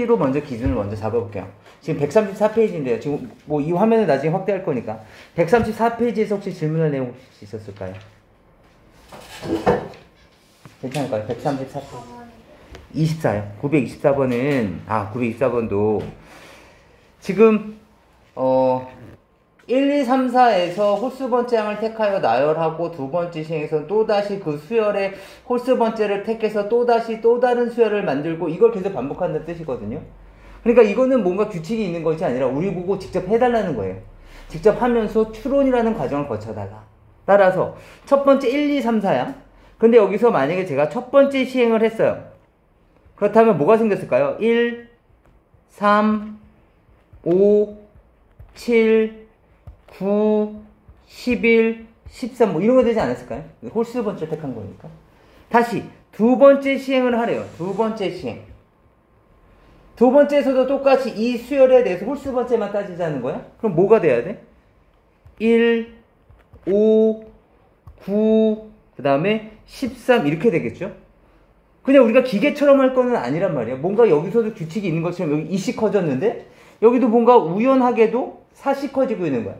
로 먼저 기준을 먼저 잡아볼게요. 지금 134페이지인데요. 지금 뭐 이 화면을 나중에 확대할 거니까 134페이지에서 혹시 질문할 내용 혹시 있었을까요? 괜찮을까요? 134페이지. 24요. 924번은 924번도 지금 1, 2, 3, 4에서 홀수 번째항을 택하여 나열하고 두 번째 시행에서 또다시 그 수열의 홀수 번째를 택해서 또다시 또 다른 수열을 만들고 이걸 계속 반복한다는 뜻이거든요. 그러니까 이거는 뭔가 규칙이 있는 것이 아니라 우리 보고 직접 해달라는 거예요. 직접 하면서 추론이라는 과정을 거쳐달라. 따라서 첫 번째 1, 2, 3, 4양. 근데 여기서 만약에 제가 첫 번째 시행을 했어요. 그렇다면 뭐가 생겼을까요? 1, 3, 5, 7, 9, 11, 13 뭐 이런 거 되지 않았을까요? 홀수 번째 택한 거니까. 다시 두 번째 시행을 하래요. 두 번째 시행. 두 번째에서도 똑같이 이 수열에 대해서 홀수 번째만 따지자는 거야? 그럼 뭐가 돼야 돼? 1, 5, 9, 그 다음에 13 이렇게 되겠죠? 그냥 우리가 기계처럼 할 거는 아니란 말이야. 뭔가 여기서도 규칙이 있는 것처럼 여기 2씩 커졌는데 여기도 뭔가 우연하게도 4씩 커지고 있는 거야.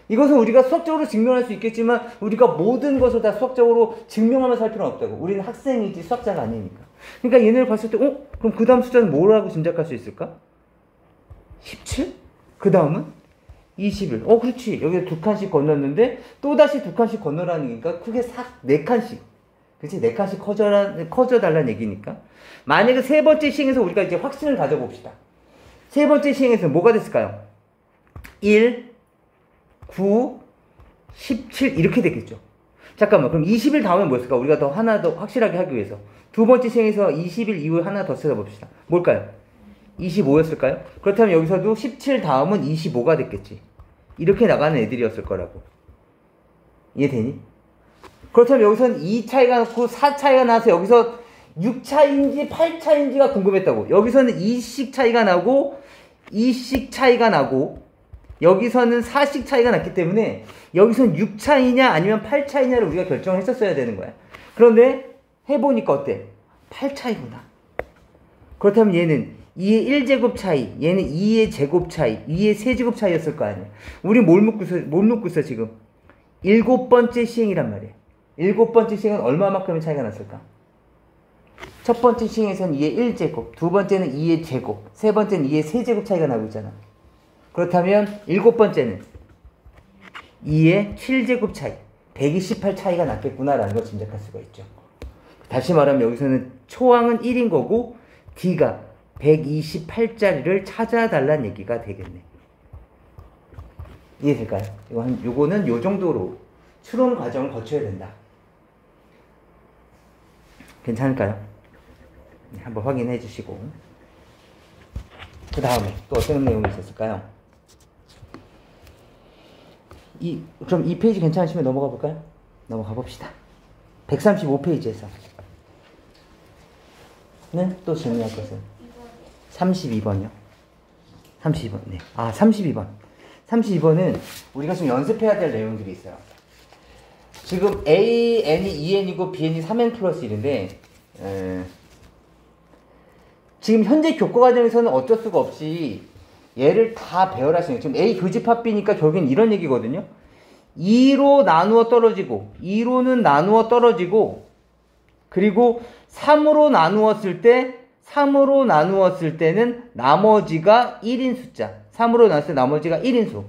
이것은 우리가 수학적으로 증명할 수 있겠지만 우리가 모든 것을 다 수학적으로 증명하면서 할 필요는 없다고. 우리는 학생이지 수학자가 아니니까. 그러니까 얘네를 봤을 때 그럼 그 다음 숫자는 뭐라고 짐작할 수 있을까? 17? 그 다음은 21. 그렇지. 여기서 두 칸씩 건넜는데 또다시 두 칸씩 건너라는 얘기니까 크게 4칸씩. 그치? 4칸씩 커져달라는 얘기니까. 만약에 세 번째 시행에서 우리가 이제 확신을 가져봅시다. 세 번째 시행에서 뭐가 됐을까요? 1, 9, 17 이렇게 되겠죠. 잠깐만, 그럼 20일 다음에 뭐였을까? 우리가 더 하나 더 확실하게 하기 위해서 두 번째 시행에서 20일 이후에 하나 더 찾아봅시다. 뭘까요? 25였을까요? 그렇다면 여기서도 17 다음은 25가 됐겠지. 이렇게 나가는 애들이었을 거라고. 이해되니? 그렇다면 여기서는 2 차이가 나고 4 차이가 나서 여기서 6 차이인지 8 차이인지가 궁금했다고. 여기서는 2씩 차이가 나고 2씩 차이가 나고 여기서는 4씩 차이가 났기 때문에 여기서는 6 차이냐 아니면 8 차이냐를 우리가 결정을 했었어야 되는 거야. 그런데 해보니까 어때? 8 차이구나. 그렇다면 얘는 2의 1제곱 차이, 얘는 2의 제곱 차이, 2의 세제곱 차이였을 거 아니야. 우리 뭘 묻고 있어 지금? 7번째 시행이란 말이야. 7번째 시행은 얼마만큼의 차이가 났을까? 첫 번째 시행에서는 2의 1제곱, 두 번째는 2의 제곱, 세 번째는 2의 세제곱 차이가 나고 있잖아. 그렇다면 7번째는 2의 7제곱 차이, 128 차이가 났겠구나라는 걸 짐작할 수가 있죠. 다시 말하면 여기서는 초항은 1인 거고 D가 128짜리를 찾아달라는 얘기가 되겠네. 이해될까요? 요거는 요 정도로 추론 과정을 거쳐야 된다. 괜찮을까요? 네, 한번 확인해 주시고. 그 다음에 또 어떤 내용이 있었을까요? 그럼 이 페이지 괜찮으시면 넘어가 볼까요? 넘어가 봅시다. 135페이지에서 또 질문할 것은 32번이요. 32번. 네. 32번. 32번은 우리가 지금 연습해야 될 내용들이 있어요. 지금 A, N이 2N이고 B, N이 3N 플러스 1인데 지금 현재 교과 과정에서는 어쩔 수가 없이 얘를 다 배열할 수 있는, 지금 A 교집합 B니까 결국엔 이런 얘기거든요. 2로 나누어 떨어지고 2로는 나누어 떨어지고 그리고 3으로 나누었을 때는 나머지가 1인 숫자. 3으로 나눴을 때 나머지가 1인 수.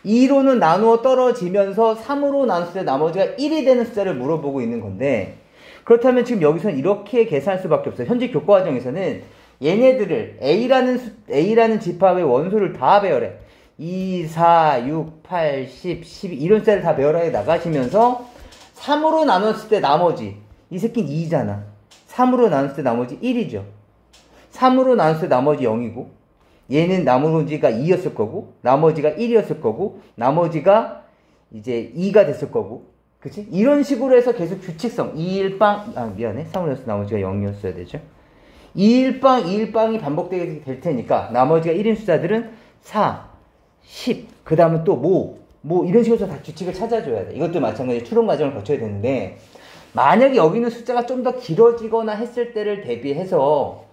2로는 나누어 떨어지면서 3으로 나눴을 때 나머지가 1이 되는 숫자를 물어보고 있는 건데, 그렇다면 지금 여기서는 이렇게 계산할 수밖에 없어요. 현재 교과 과정에서는 얘네들을 A라는 집합의 원소를 다 배열해. 2, 4, 6, 8, 10, 12 이런 숫자를 다 배열하게 나가시면서 3으로 나눴을 때 나머지, 이 새끼는 2잖아. 3으로 나눴을 때 나머지 1이죠. 3으로 나눴을 때 나머지 0이고, 얘는 나머지가 2였을 거고, 나머지가 1이었을 거고, 나머지가 이제 2가 됐을 거고, 그치? 이런 식으로 해서 계속 규칙성, 2일빵, 미안해. 3으로 나눴을 때 나머지가 0이었어야 되죠. 2일빵, 2일빵이 반복되게 될 테니까, 나머지가 1인 숫자들은 4, 10, 그 다음은 또 뭐, 이런 식으로 다 규칙을 찾아줘야 돼. 이것도 마찬가지로 추론 과정을 거쳐야 되는데, 만약에 여기 있는 숫자가 좀 더 길어지거나 했을 때를 대비해서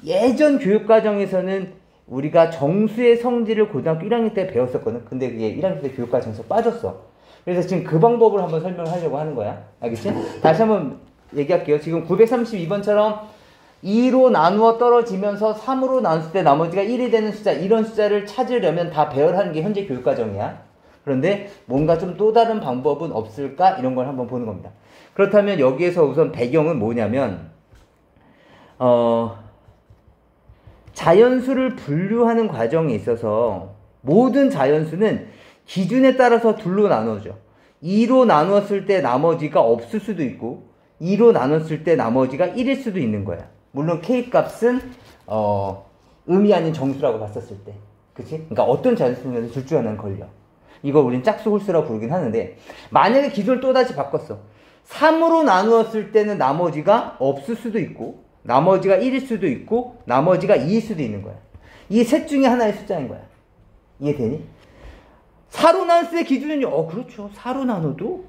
예전 교육과정에서는 우리가 정수의 성질을 고등학교 1학년 때 배웠었거든. 근데 그게 1학년 때 교육과정에서 빠졌어. 그래서 지금 그 방법을 한번 설명을 하려고 하는 거야. 알겠지? 다시 한번 얘기할게요. 지금 932번처럼 2로 나누어 떨어지면서 3으로 나눴을 때 나머지가 1이 되는 숫자, 이런 숫자를 찾으려면 다 배열하는 게 현재 교육과정이야. 그런데 뭔가 좀 또 다른 방법은 없을까? 이런 걸 한번 보는 겁니다. 그렇다면 여기에서 우선 배경은 뭐냐면 자연수를 분류하는 과정에 있어서 모든 자연수는 기준에 따라서 둘로 나눠져. 2로 나눴을 때 나머지가 없을 수도 있고 2로 나눴을 때 나머지가 1일 수도 있는 거야. 물론 K값은 의미 아닌 정수라고 봤었을 때. 그치? 그러니까 어떤 자연수는 둘 중 하나는 걸려. 이걸 우린 짝수 홀수라고 부르긴 하는데 만약에 기준을 또다시 바꿨어. 3으로 나누었을 때는 나머지가 없을 수도 있고 나머지가 1일 수도 있고 나머지가 2일 수도 있는 거야. 이 셋 중에 하나의 숫자인 거야. 이해되니? 4로 나눴을 때 기준은요. 그렇죠. 4로 나눠도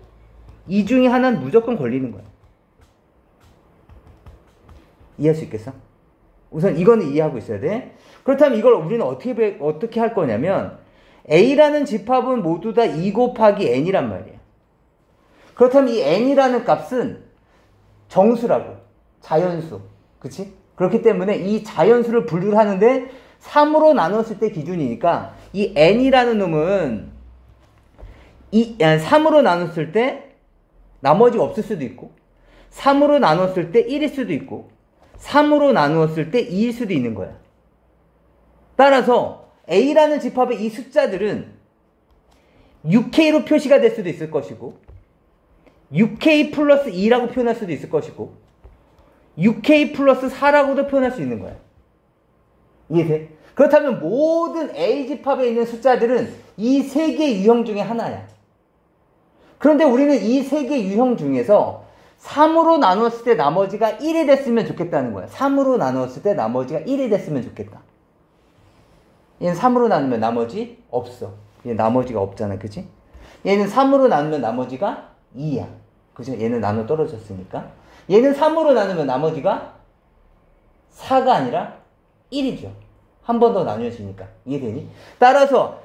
이 중에 하나는 무조건 걸리는 거야. 이해할 수 있겠어? 우선 이거는 이해하고 있어야 돼. 그렇다면 이걸 우리는 어떻게 할 거냐면 A라는 집합은 모두 다 2 곱하기 N이란 말이야. 그렇다면 이 N이라는 값은 정수라고. 자연수. 그치? 그렇기 때문에 이 자연수를 분류를 하는데 3으로 나눴을 때 기준이니까 이 N이라는 놈은 3으로 나눴을 때 나머지가 없을 수도 있고 3으로 나눴을 때 1일 수도 있고 3으로 나누었을 때 2일 수도 있는 거야. 따라서 A라는 집합의 이 숫자들은 6K로 표시가 될 수도 있을 것이고 6K 플러스 2라고 표현할 수도 있을 것이고 6K 플러스 4라고도 표현할 수 있는 거야. 이해돼? 그렇다면 모든 A 집합에 있는 숫자들은 이 세 개의 유형 중에 하나야. 그런데 우리는 이 세 개의 유형 중에서 3으로 나누었을 때 나머지가 1이 됐으면 좋겠다는 거야. 3으로 나누었을 때 나머지가 1이 됐으면 좋겠다. 얘는 3으로 나누면 나머지 없어. 얘는 나머지가 없잖아. 그치? 얘는 3으로 나누면 나머지가 2야. 그죠? 얘는 나눠 떨어졌으니까. 얘는 3으로 나누면 나머지가 4가 아니라 1이죠. 한 번 더 나뉘어지니까. 이해되니? 따라서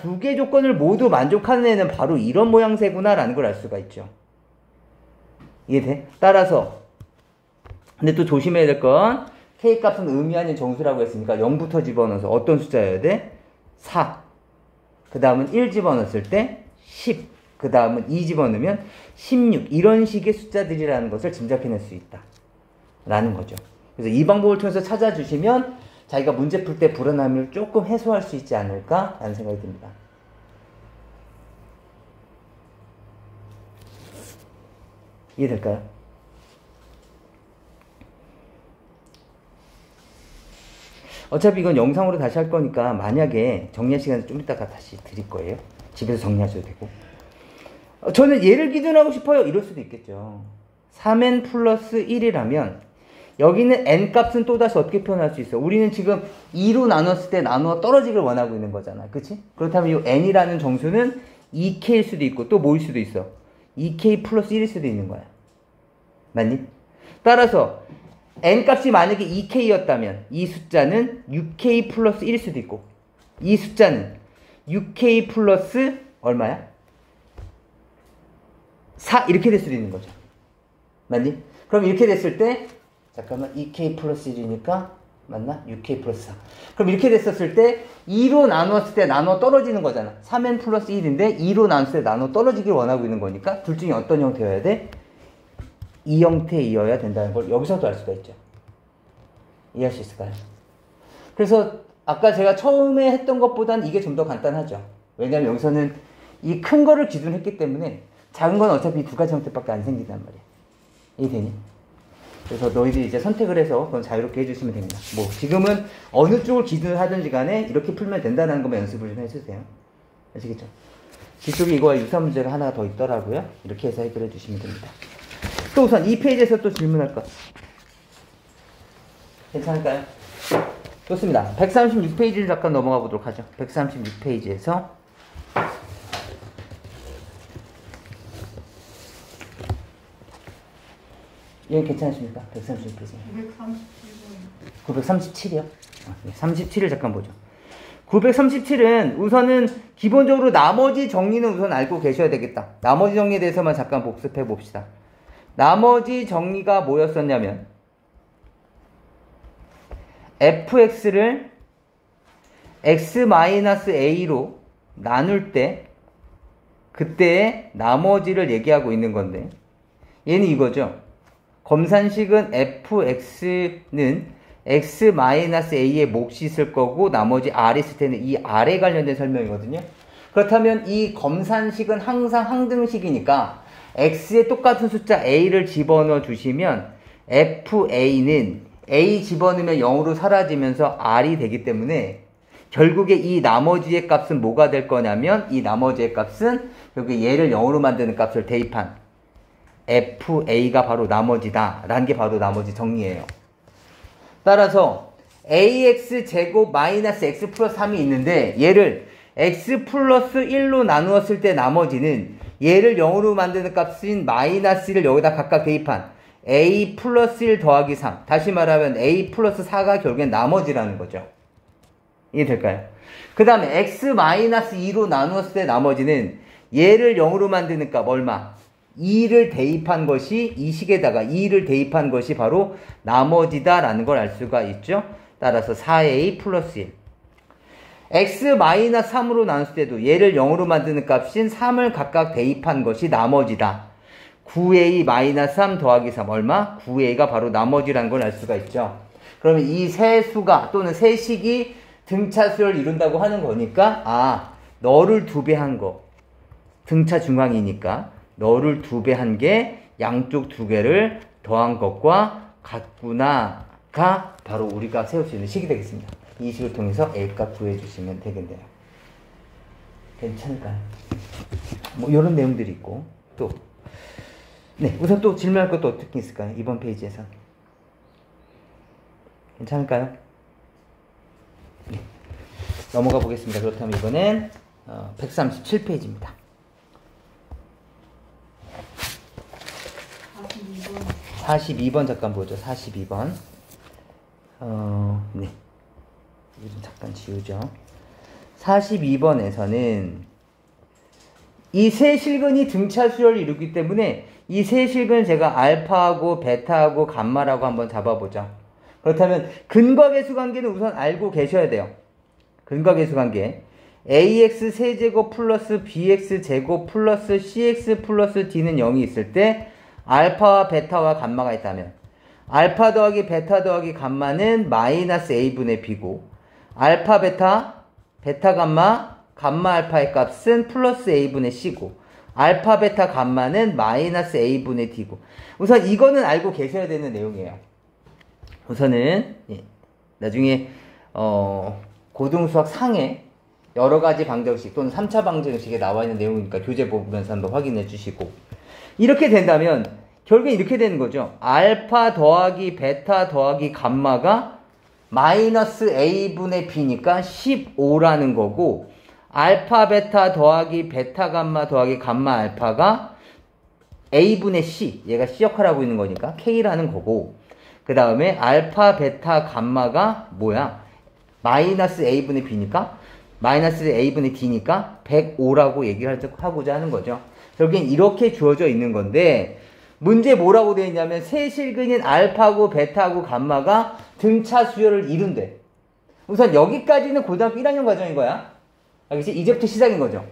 두 개 조건을 모두 만족하는 애는 바로 이런 모양새구나 라는 걸 알 수가 있죠. 이해돼? 따라서 근데 또 조심해야 될 건 K값은 의미 아닌 정수라고 했으니까 0부터 집어넣어서 어떤 숫자여야 돼? 4. 그 다음은 1 집어넣었을 때 10. 그 다음은 2 집어넣으면 16. 이런 식의 숫자들이라는 것을 짐작해낼 수 있다. 라는 거죠. 그래서 이 방법을 통해서 찾아주시면 자기가 문제 풀 때 불안함을 조금 해소할 수 있지 않을까? 라는 생각이 듭니다. 이해될까요? 어차피 이건 영상으로 다시 할 거니까 만약에 정리할 시간을 좀 이따가 다시 드릴 거예요. 집에서 정리하셔도 되고. 저는 얘를 기준하고 싶어요. 이럴 수도 있겠죠. 3n 플러스 1이라면 여기는 n 값은 또다시 어떻게 표현할 수 있어? 우리는 지금 2로 나눴을 때 나누어 떨어지기를 원하고 있는 거잖아. 그치? 그렇다면 이 n이라는 정수는 2k일 수도 있고 또 뭐일 수도 있어? 2k 플러스 1일 수도 있는 거야. 맞니? 따라서 n값이 만약에 2k였다면 이 숫자는 6k 플러스 1일 수도 있고 이 숫자는 6k 플러스 얼마야? 4 이렇게 될 수도 있는 거죠. 맞니? 그럼 이렇게 됐을 때 잠깐만 2k 플러스 1이니까 맞나? 6k 플러스 4. 그럼 이렇게 됐었을 때 2로 나누었을 때 나눠 떨어지는 거잖아. 3n 플러스 1인데 2로 나눴을 때 나눠 떨어지길 원하고 있는 거니까 둘 중에 어떤 형태여야 돼? 이 형태이어야 된다는 걸 여기서도 알 수가 있죠. 이해할 수 있을까요? 그래서 아까 제가 처음에 했던 것보단 이게 좀 더 간단하죠. 왜냐하면 여기서는 이 큰 거를 기준했기 때문에 작은 건 어차피 두 가지 형태밖에 안 생긴단 말이에요. 이해되니? 그래서 너희들이 이제 선택을 해서 그건 자유롭게 해주시면 됩니다. 뭐 지금은 어느 쪽을 기준을 하든지 간에 이렇게 풀면 된다는 것만 연습을 좀 해주세요. 아시겠죠? 뒤쪽에 이거와 유사 문제가 하나 더 있더라고요. 이렇게 해서 해결해 주시면 됩니다. 또 우선 이 페이지에서 또 질문할 것. 괜찮을까요? 좋습니다. 136페이지를 잠깐 넘어가 보도록 하죠. 136페이지에서 얘는 괜찮으십니까? 136페이지. 237번. 937이요? 37을 잠깐 보죠. 937은 우선은 기본적으로 나머지 정리는 우선 알고 계셔야 되겠다. 나머지 정리에 대해서만 잠깐 복습해 봅시다. 나머지 정리가 뭐였었냐면 fx를 x-a로 나눌 때 그때의 나머지를 얘기하고 있는 건데 얘는 이거죠. 검산식은 fx는 x-a의 몫이 있을 거고 나머지 r이 있을 때는 이 r에 관련된 설명이거든요. 그렇다면 이 검산식은 항상 항등식이니까 x에 똑같은 숫자 a를 집어넣어 주시면 fa는 a 집어넣으면 0으로 사라지면서 r이 되기 때문에 결국에 이 나머지의 값은 뭐가 될 거냐면 이 나머지의 값은 여기 얘를 0으로 만드는 값을 대입한 fa가 바로 나머지다 라는 게 바로 나머지 정리예요. 따라서 ax 제곱 마이너스 x 플러스 3이 있는데 얘를 x 플러스 1로 나누었을 때 나머지는 얘를 0으로 만드는 값인 마이너스 1을 여기다 각각 대입한 a 플러스 1 더하기 3 다시 말하면 a 플러스 4가 결국엔 나머지라는 거죠. 이해될까요? 그 다음에 x 마이너스 2로 나누었을 때 나머지는 얘를 0으로 만드는 값 얼마? 2를 대입한 것이 이 식에다가 2를 대입한 것이 바로 나머지다라는 걸 알 수가 있죠. 따라서 4a 플러스 1 x-3으로 나눴을 때도 얘를 0으로 만드는 값인 3을 각각 대입한 것이 나머지다. 9a-3 더하기 3 얼마? 9a가 바로 나머지라는 걸 알 수가 있죠. 그러면 이 세 수가 또는 세 식이 등차수열을 이룬다고 하는 거니까 너를 2배 한 거 등차 중앙이니까 너를 2배 한 게 양쪽 2개를 더한 것과 같구나가 바로 우리가 세울 수 있는 식이 되겠습니다. 이 식을 통해서 A값 구해주시면 되겠네요. 괜찮을까요? 뭐 이런 내용들이 있고 또 네, 우선 또 질문할 것도 어떻게 있을까요? 이번 페이지에서 괜찮을까요? 네, 넘어가 보겠습니다. 그렇다면 이번엔 137페이지입니다. 42번 잠깐 보죠. 42번. 네. 이거 좀 잠깐 지우죠. 42번에서는 이 세 실근이 등차 수열을 이루기 때문에 이 세 실근 제가 알파하고 베타하고 감마라고 한번 잡아보죠. 그렇다면 근과계수 관계는 우선 알고 계셔야 돼요. 근과계수 관계. ax 세제곱 플러스 bx 제곱 플러스 cx 플러스 d는 0이 있을 때 알파와 베타와 감마가 있다면 알파 더하기 베타 더하기 감마는 마이너스 a분의 b고 알파 베타, 베타 감마, 감마 알파의 값은 플러스 a분의 c고 알파 베타 감마는 마이너스 a분의 d고 우선 이거는 알고 계셔야 되는 내용이에요. 우선은 나중에 고등수학 상에 여러 가지 방정식 또는 3차 방정식에 나와 있는 내용이니까 교재 보면서 한번 확인해 주시고 이렇게 된다면 결국엔 이렇게 되는 거죠. 알파 더하기 베타 더하기 감마가 마이너스 a분의 b니까 15라는 거고 알파 베타 더하기 베타 감마 더하기 감마 알파가 a분의 c 얘가 c 역할을 하고 있는 거니까 k라는 거고 그 다음에 알파 베타 감마가 뭐야? 마이너스 a분의 b니까 마이너스 a분의 d니까 105라고 얘기를 하고자 하는 거죠. 결국엔 이렇게 주어져 있는 건데 문제 뭐라고 되어 있냐면 세 실근인 알파하고 베타하고 감마가 등차 수열을 이룬대. 우선 여기까지는 고등학교 1학년 과정인 거야. 알겠지? 이제부터 시작인 거죠.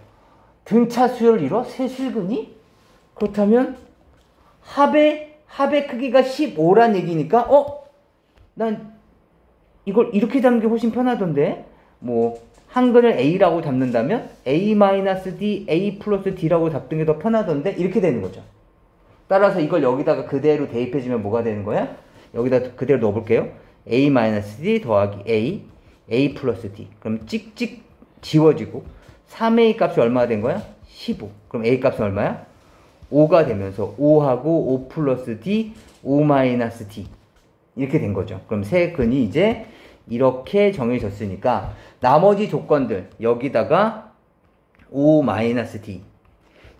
등차 수열을 이뤄? 세 실근이? 그렇다면 합의 크기가 15란 얘기니까 난 이걸 이렇게 잡는 게 훨씬 편하던데 뭐 한근을 a라고 잡는다면 a-d, a 플러스 d라고 잡는 게 더 편하던데 이렇게 되는 거죠. 따라서 이걸 여기다가 그대로 대입해주면 뭐가 되는 거야? 여기다 그대로 넣어볼게요. a-d 더하기 a 플러스 d. 그럼 찍찍 지워지고 3a 값이 얼마가 된 거야? 15. 그럼 a 값은 얼마야? 5가 되면서 5하고 5 플러스 d, 5 마이너스 d 이렇게 된 거죠. 그럼 세 근이 이제 이렇게 정해졌으니까 나머지 조건들 여기다가 5 마이너스 d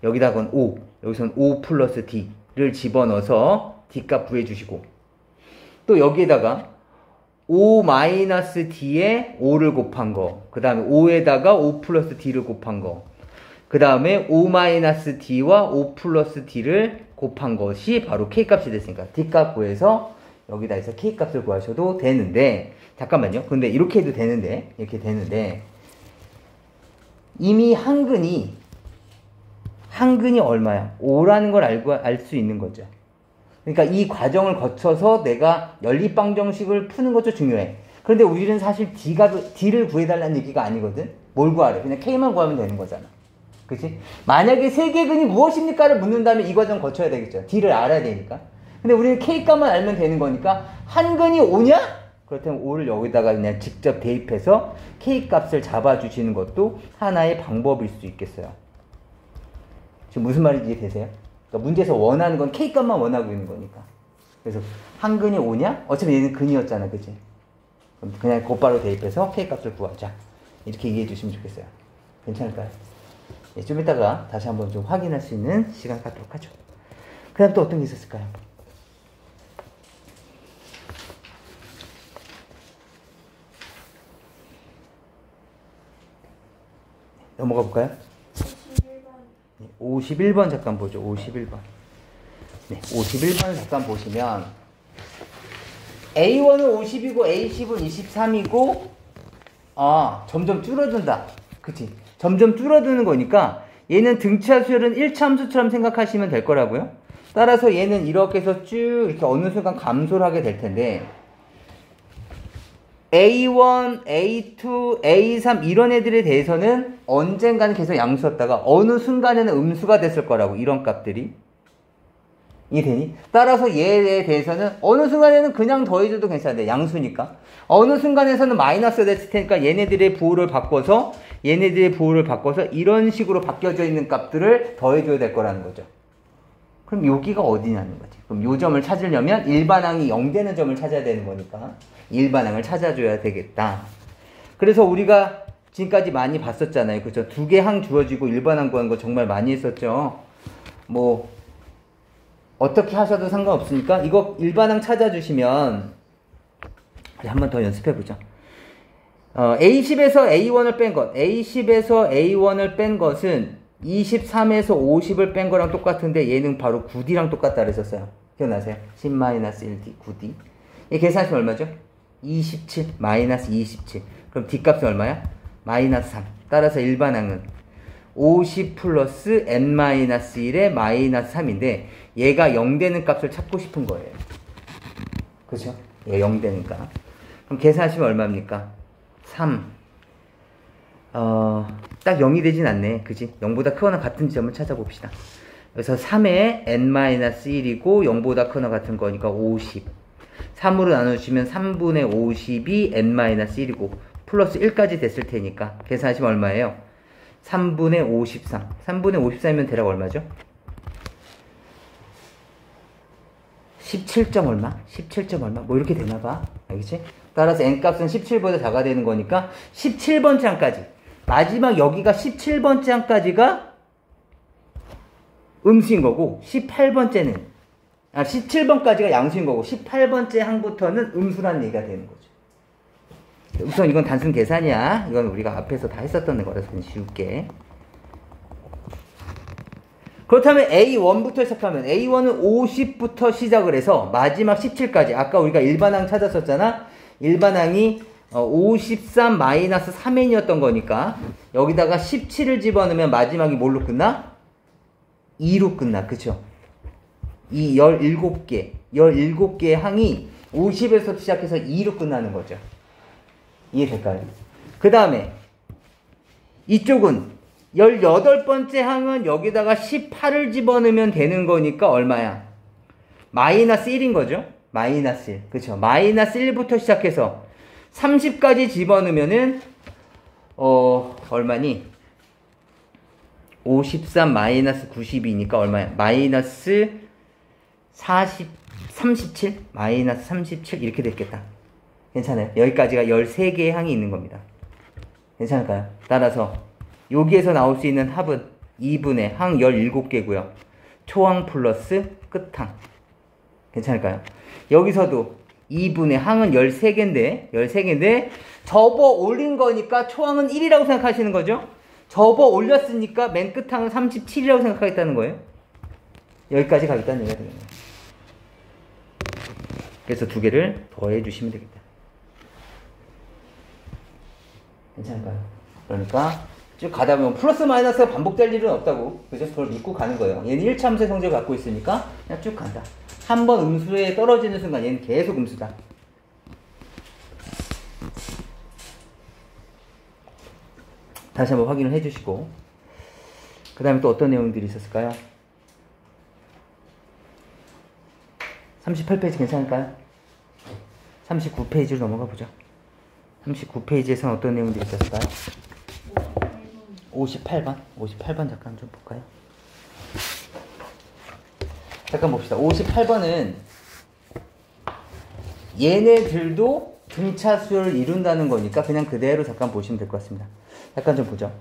여기다가는 5 여기서는 5 플러스 d를 집어넣어서 d값 구해주시고 또 여기에다가 5 마이너스 D에 5를 곱한 거. 그 다음에 5에다가 5 플러스 D를 곱한 거. 그 다음에 5 마이너스 D와 5 플러스 D를 곱한 것이 바로 K값이 됐으니까 D값 구해서 여기다 해서 K값을 구하셔도 되는데, 잠깐만요. 근데 이렇게 해도 되는데, 이렇게 되는데, 이미 한근이 얼마야? 5라는 걸 알 수 있는 거죠. 그러니까 이 과정을 거쳐서 내가 연립방정식을 푸는 것도 중요해. 그런데 우리는 사실 D를 구해달라는 얘기가 아니거든? 뭘 구하래? 그냥 K만 구하면 되는 거잖아. 그치? 만약에 세계근이 무엇입니까를 묻는다면 이 과정 거쳐야 되겠죠. D를 알아야 되니까. 근데 우리는 K값만 알면 되는 거니까 한근이 5냐? 그렇다면 5를 여기다가 그냥 직접 대입해서 K값을 잡아주시는 것도 하나의 방법일 수 있겠어요. 지금 무슨 말인지 이해되세요? 그러니까 문제에서 원하는 건 K값만 원하고 있는 거니까. 그래서 한근이 5냐? 어차피 얘는 근이었잖아. 그치? 그럼 그냥 곧바로 대입해서 K값을 구하자. 이렇게 이해해 주시면 좋겠어요. 괜찮을까요? 예, 좀 이따가 다시 한번 좀 확인할 수 있는 시간 갖도록 하죠. 그 다음 또 어떤 게 있었을까요? 넘어가 볼까요? 51번 잠깐 보죠. 51번. 네, 51번 잠깐 보시면 A1은 50이고 A10은 23이고 점점 줄어든다. 그치? 점점 줄어드는 거니까 얘는 등차 수열은 1차 함수처럼 생각하시면 될 거라고요. 따라서 얘는 이렇게 해서 쭉 이렇게 어느 순간 감소를 하게 될 텐데 A1, A2, A3 이런 애들에 대해서는 언젠가는 계속 양수였다가 어느 순간에는 음수가 됐을 거라고. 이런 값들이. 이해되니? 따라서 얘에 대해서는 어느 순간에는 그냥 더해줘도 괜찮은데 양수니까. 어느 순간에서는 마이너스가 됐을 테니까 얘네들의 부호를 바꿔서 이런 식으로 바뀌어져 있는 값들을 더해줘야 될 거라는 거죠. 그럼 여기가 어디냐는 거지. 그럼 요 점을 찾으려면 일반항이 0되는 점을 찾아야 되는 거니까 일반항을 찾아줘야 되겠다. 그래서 우리가 지금까지 많이 봤었잖아요. 그죠? 두 개 항 주어지고 일반항 구하는 거 정말 많이 했었죠. 뭐 어떻게 하셔도 상관없으니까 이거 일반항 찾아주시면 한 번 더 연습해보죠. A10에서 A1을 뺀 것, A10에서 A1을 뺀 것은 23에서 50을 뺀 거랑 똑같은데 얘는 바로 9D랑 똑같다 그랬었어요. 기억나세요? 10-1D, 9D. 이 계산하시면 얼마죠? 27, 마이너스 27. 그럼 D값은 얼마야? 마이너스 3. 따라서 일반항은 50 플러스 n-1의 마이너스 3인데 얘가 0 되는 값을 찾고 싶은 거예요. 그죠? 얘가 0 되는 값. 그럼 계산하시면 얼마입니까? 3. 딱 0이 되진 않네. 그지? 0보다 크거나 같은 점을 찾아봅시다. 그래서 3의 n-1이고 0보다 크거나 같은 거니까 50. 3으로 나누시면 3분의 50이 n-1이고 플러스 1까지 됐을 테니까 계산하시면 얼마예요? 3분의 53. 3분의 53이면 대략 얼마죠? 17점 얼마? 17점 얼마? 뭐 이렇게 되나봐. 알겠지? 따라서 n값은 17보다 작아야 되는 거니까 17번째 항까지. 마지막 여기가 17번째 항까지가 음수인 거고 18번째는 17번까지가 양수인 거고 18번째 항부터는 음수라는 얘기가 되는 거죠. 우선 이건 단순 계산이야. 이건 우리가 앞에서 다 했었던 거라서 그냥 쉬울게. 그렇다면 A1부터 시작하면 A1은 50부터 시작을 해서 마지막 17까지. 아까 우리가 일반항 찾았었잖아. 일반항이 53-3n이었던 거니까 여기다가 17을 집어넣으면 마지막이 뭘로 끝나? 2로 끝나. 그쵸? 이 17개의 항이 50에서 시작해서 2로 끝나는 거죠. 이해될까요? 그 다음에 이쪽은 18번째 항은 여기다가 18을 집어넣으면 되는 거니까 얼마야? 마이너스 1인 거죠? 마이너스 1. 그쵸? 마이너스 1부터 시작해서 30까지 집어넣으면은 얼마니? 53 마이너스 92니까 얼마야? 마이너스 37? 마이너스 37 이렇게 됐겠다. 괜찮아요? 여기까지가 13개의 항이 있는 겁니다. 괜찮을까요? 따라서 여기에서 나올 수 있는 합은 2분의 항 17개고요. 초항 플러스 끝항. 괜찮을까요? 여기서도 2분의 항은 13개인데 접어 올린 거니까 초항은 1이라고 생각하시는 거죠? 접어 올렸으니까 맨 끝항은 37이라고 생각하겠다는 거예요. 여기까지 가겠다는 얘기가 되겠네요. 그래서 두 개를 더해 주시면 되겠다. 괜찮을까요? 그러니까 쭉 가다 보면 플러스 마이너스가 반복될 일은 없다고. 그래서 그걸 믿고 가는 거예요. 얘는 1차 함수의 성질을 갖고 있으니까 그냥 쭉 간다. 한 번 음수에 떨어지는 순간 얘는 계속 음수다. 다시 한번 확인을 해주시고, 그 다음에 또 어떤 내용들이 있었을까요? 38페이지 괜찮을까요? 39페이지로 넘어가 보죠. 39페이지에서는 어떤 내용들이 있었을까요? 58번 잠깐 좀 볼까요? 잠깐 봅시다. 58번은 얘네들도 등차 수열을 이룬다는 거니까 그냥 그대로 잠깐 보시면 될 것 같습니다. 잠깐 좀 보죠.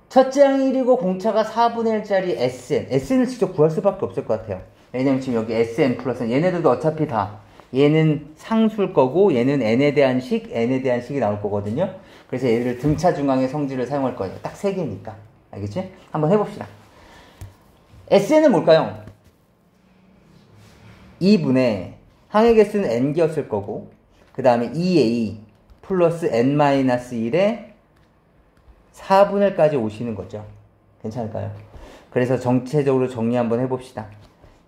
첫째 항이 1이고 공차가 4분의 1짜리 SN을 직접 구할 수밖에 없을 것 같아요. 왜냐면 지금 여기 SN 플러스 얘네들도 어차피 다 얘는 상수일 거고 얘는 n에 대한 식이 나올 거거든요. 그래서 얘를 등차 중앙의 성질을 사용할 거예요. 딱 3개니까. 알겠지? 한번 해봅시다. SN은 뭘까요? 2분의 항의 개수는 n개였을 거고 그 다음에 2a 플러스 n-1에 4분의 1까지 오시는 거죠. 괜찮을까요? 그래서 전체적으로 정리 한번 해봅시다.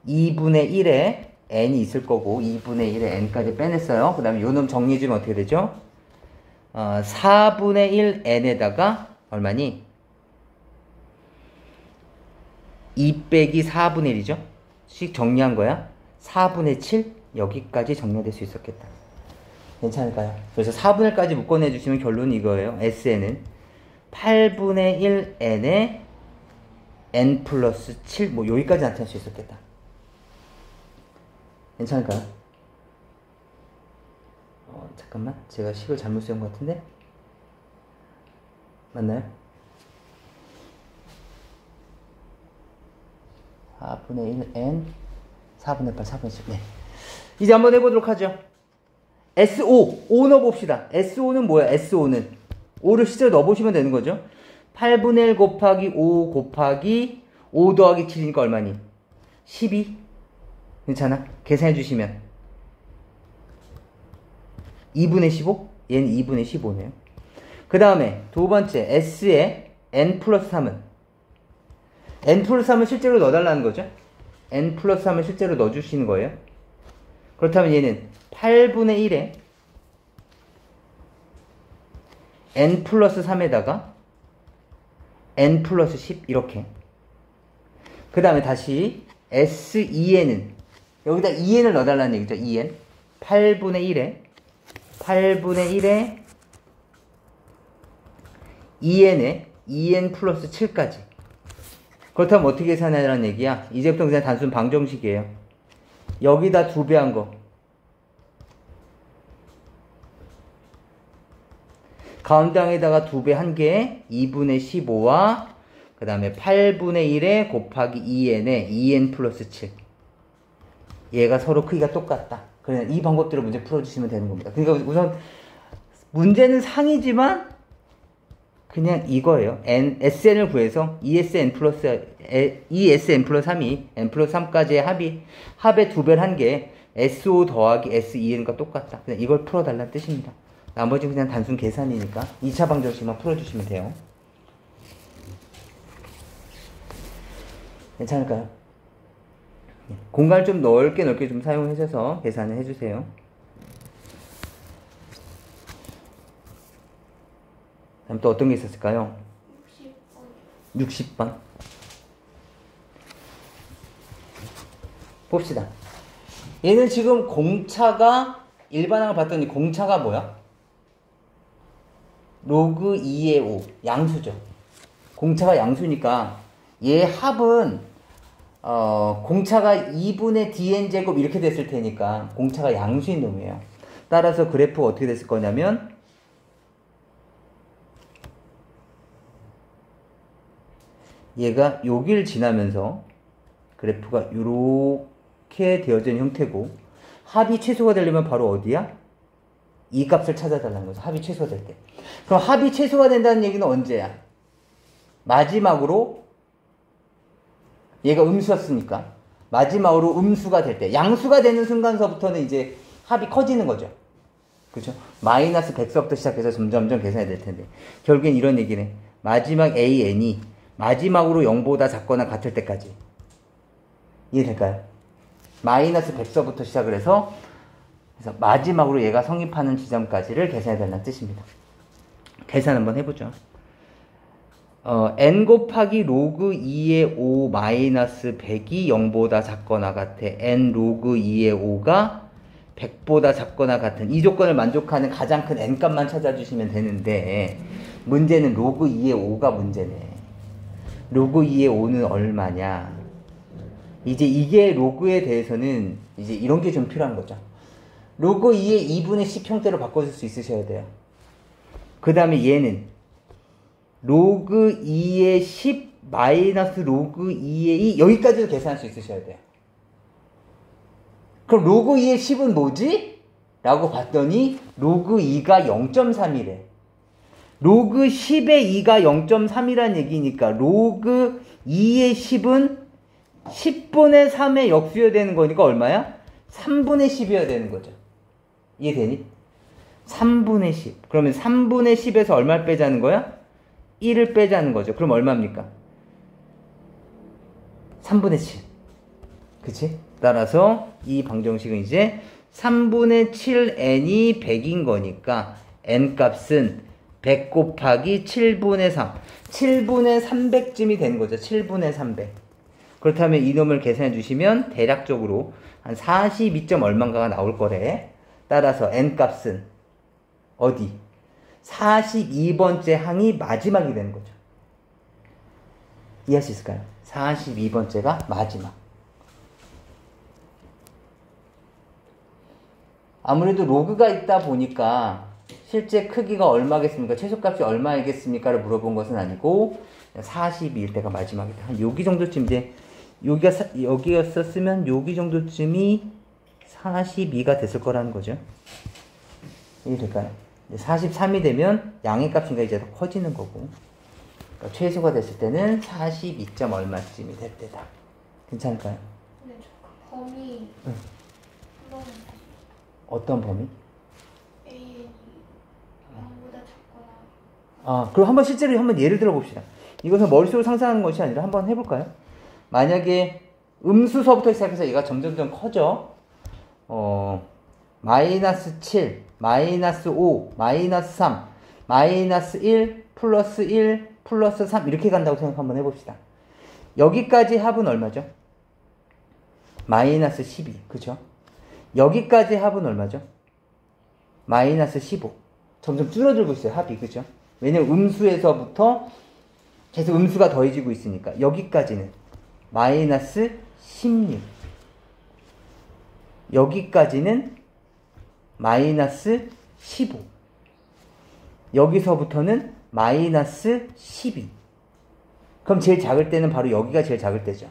2분의 1에 n이 있을 거고 2분의 1에 n까지 빼냈어요. 그 다음에 요놈 정리해주면 어떻게 되죠? 4분의 1 n에다가 얼마니? 2 빼기 4분의 1이죠? 식 정리한 거야. 4분의 7 여기까지 정리될 수 있었겠다. 괜찮을까요? 그래서 4분의 1까지 묶어내주시면 결론은 이거예요. SN은 8분의 1 n에 n 플러스 7 뭐 여기까지 나타날 수 있었겠다. 괜찮을까요? 잠깐만 제가 식을 잘못 세운 것 같은데 맞나요? 4분의 1 n 4분의 8 4분의 7 네. 이제 한번 해보도록 하죠. SO 5 넣어봅시다. SO는 뭐야? SO는 5를 실제로 넣어보시면 되는 거죠. 8분의 1 곱하기 5 곱하기 5 더하기 7이니까 얼마니? 12 괜찮아? 계산해 주시면 2분의 15? 얘는 2분의 15네요. 그 다음에 두 번째 S에 n 플러스 3은 n 플러스 3은 실제로 넣어달라는 거죠. n 플러스 3을 실제로 넣어주시는 거예요. 그렇다면 얘는 8분의 1에 n 플러스 3에다가 n 플러스 10 이렇게 그 다음에 다시 S2n은 여기다 2n을 넣어달라는 얘기죠. 2n 8분의 1에 2n에 2n 플러스 7까지 그렇다면 어떻게 계산하라는 얘기야? 이제부터 그냥 단순 방정식이에요. 여기다 2배 한 거 가운데 항에다가 2배 한 개 2분의 15와 그 다음에 8분의 1에 곱하기 2n에 2n 플러스 7 얘가 서로 크기가 똑같다. 그냥 이 방법대로 문제 풀어주시면 되는 겁니다. 그러니까 우선 문제는 상이지만 그냥 이거예요. SN을 구해서 ESN 플러스 3이 n 플러스 3까지의 합의 2배를 한 게 SO 더하기 SEN과 똑같다. 그냥 이걸 풀어달라는 뜻입니다. 나머지는 그냥 단순 계산이니까 2차 방정식만 풀어주시면 돼요. 괜찮을까요? 공간을 좀 넓게 좀 사용해줘서 계산을 해주세요. 다음 또 어떤 게 있었을까요? 60번. 봅시다. 얘는 지금 공차가 일반항을 봤더니 공차가 뭐야? 로그 2의 5 양수죠. 공차가 양수니까 얘 합은 공차가 2분의 dn제곱 이렇게 됐을 테니까 공차가 양수인 놈이에요. 따라서 그래프가 어떻게 됐을 거냐면 얘가 여길 지나면서 그래프가 이렇게 되어진 형태고 합이 최소가 되려면 바로 어디야? 이 값을 찾아달라는 거죠. 합이 최소가 될 때. 그럼 합이 최소가 된다는 얘기는 언제야? 마지막으로 얘가 음수였으니까 마지막으로 음수가 될 때, 양수가 되는 순간서부터는 이제 합이 커지는 거죠. 그죠? 마이너스 100서부터 시작해서 점점점 계산이 될 텐데 결국엔 이런 얘기네. 마지막 AN이 마지막으로 0보다 작거나 같을 때까지. 이해될까요? 마이너스 100서부터 시작을 해서 그래서 마지막으로 얘가 성립하는 지점까지를 계산해달라는 뜻입니다. 계산 한번 해보죠. n 곱하기 로그 2의 5 마이너스 100이 0보다 작거나 같아. n 로그 2의 5가 100보다 작거나 같은 이 조건을 만족하는 가장 큰 n값만 찾아주시면 되는데 문제는 로그 2의 5가 문제네. 로그 2의 5는 얼마냐. 이제 이게 로그에 대해서는 이제 이런 게 좀 필요한 거죠. 로그 2의 2분의 10 형태로 바꿔줄 수 있으셔야 돼요. 그 다음에 얘는 로그 2의 10 마이너스 로그 2의 2 여기까지도 계산할 수 있으셔야 돼요. 그럼 로그 2의 10은 뭐지? 라고 봤더니 로그 2가 0.3이래. 로그 10의 2가 0.3이란 얘기니까 로그 2의 10은 10분의 3의 역수여야 되는 거니까 얼마야? 3분의 10이어야 되는 거죠. 이해되니? 3분의 10. 그러면 3분의 10에서 얼마를 빼자는 거야? 1을 빼자는 거죠. 그럼 얼마입니까? 3분의 7. 그치? 따라서 이 방정식은 이제 3분의 7n이 100인 거니까 n 값은 100 곱하기 7분의 3. 7분의 300쯤이 되는 거죠. 7분의 300. 그렇다면 이놈을 계산해 주시면 대략적으로 한 42점 얼마인가가 나올 거래. 따라서 n 값은 어디? 42번째 항이 마지막이 되는 거죠. 이해할 수 있을까요? 42번째가 마지막. 아무래도 로그가 있다 보니까 실제 크기가 얼마겠습니까? 최소값이 얼마이겠습니까?를 물어본 것은 아니고 42일 때가 마지막이다. 한 여기 정도쯤 이제 여기였었으면 여기 정도쯤이 42가 됐을 거라는 거죠. 이게 될까요? 43이 되면 양의 값인가 이제 더 커지는 거고. 그러니까 최소가 됐을 때는 42점 얼마쯤이 될 때다. 괜찮을까요? 근데 저 범위 응. 한번 어떤 범위? A이 0보다 작거나. 그럼 한번 실제로 한번 예를 들어 봅시다. 이것은 머릿속으로 상상하는 것이 아니라 한번 해볼까요? 만약에 음수서부터 시작해서 얘가 점점점 커져. 마이너스 7, 마이너스 5, 마이너스 3, 마이너스 1, 플러스 1, 플러스 3 이렇게 간다고 생각 한번 해봅시다. 여기까지 합은 얼마죠? 마이너스 12, 그죠? 여기까지 합은 얼마죠? 마이너스 15. 점점 줄어들고 있어요, 합이, 그죠? 왜냐면 음수에서부터 계속 음수가 더해지고 있으니까. 여기까지는 마이너스 16. 여기까지는 마이너스 15. 여기서부터는 마이너스 12. 그럼 제일 작을 때는 바로 여기가 제일 작을 때죠.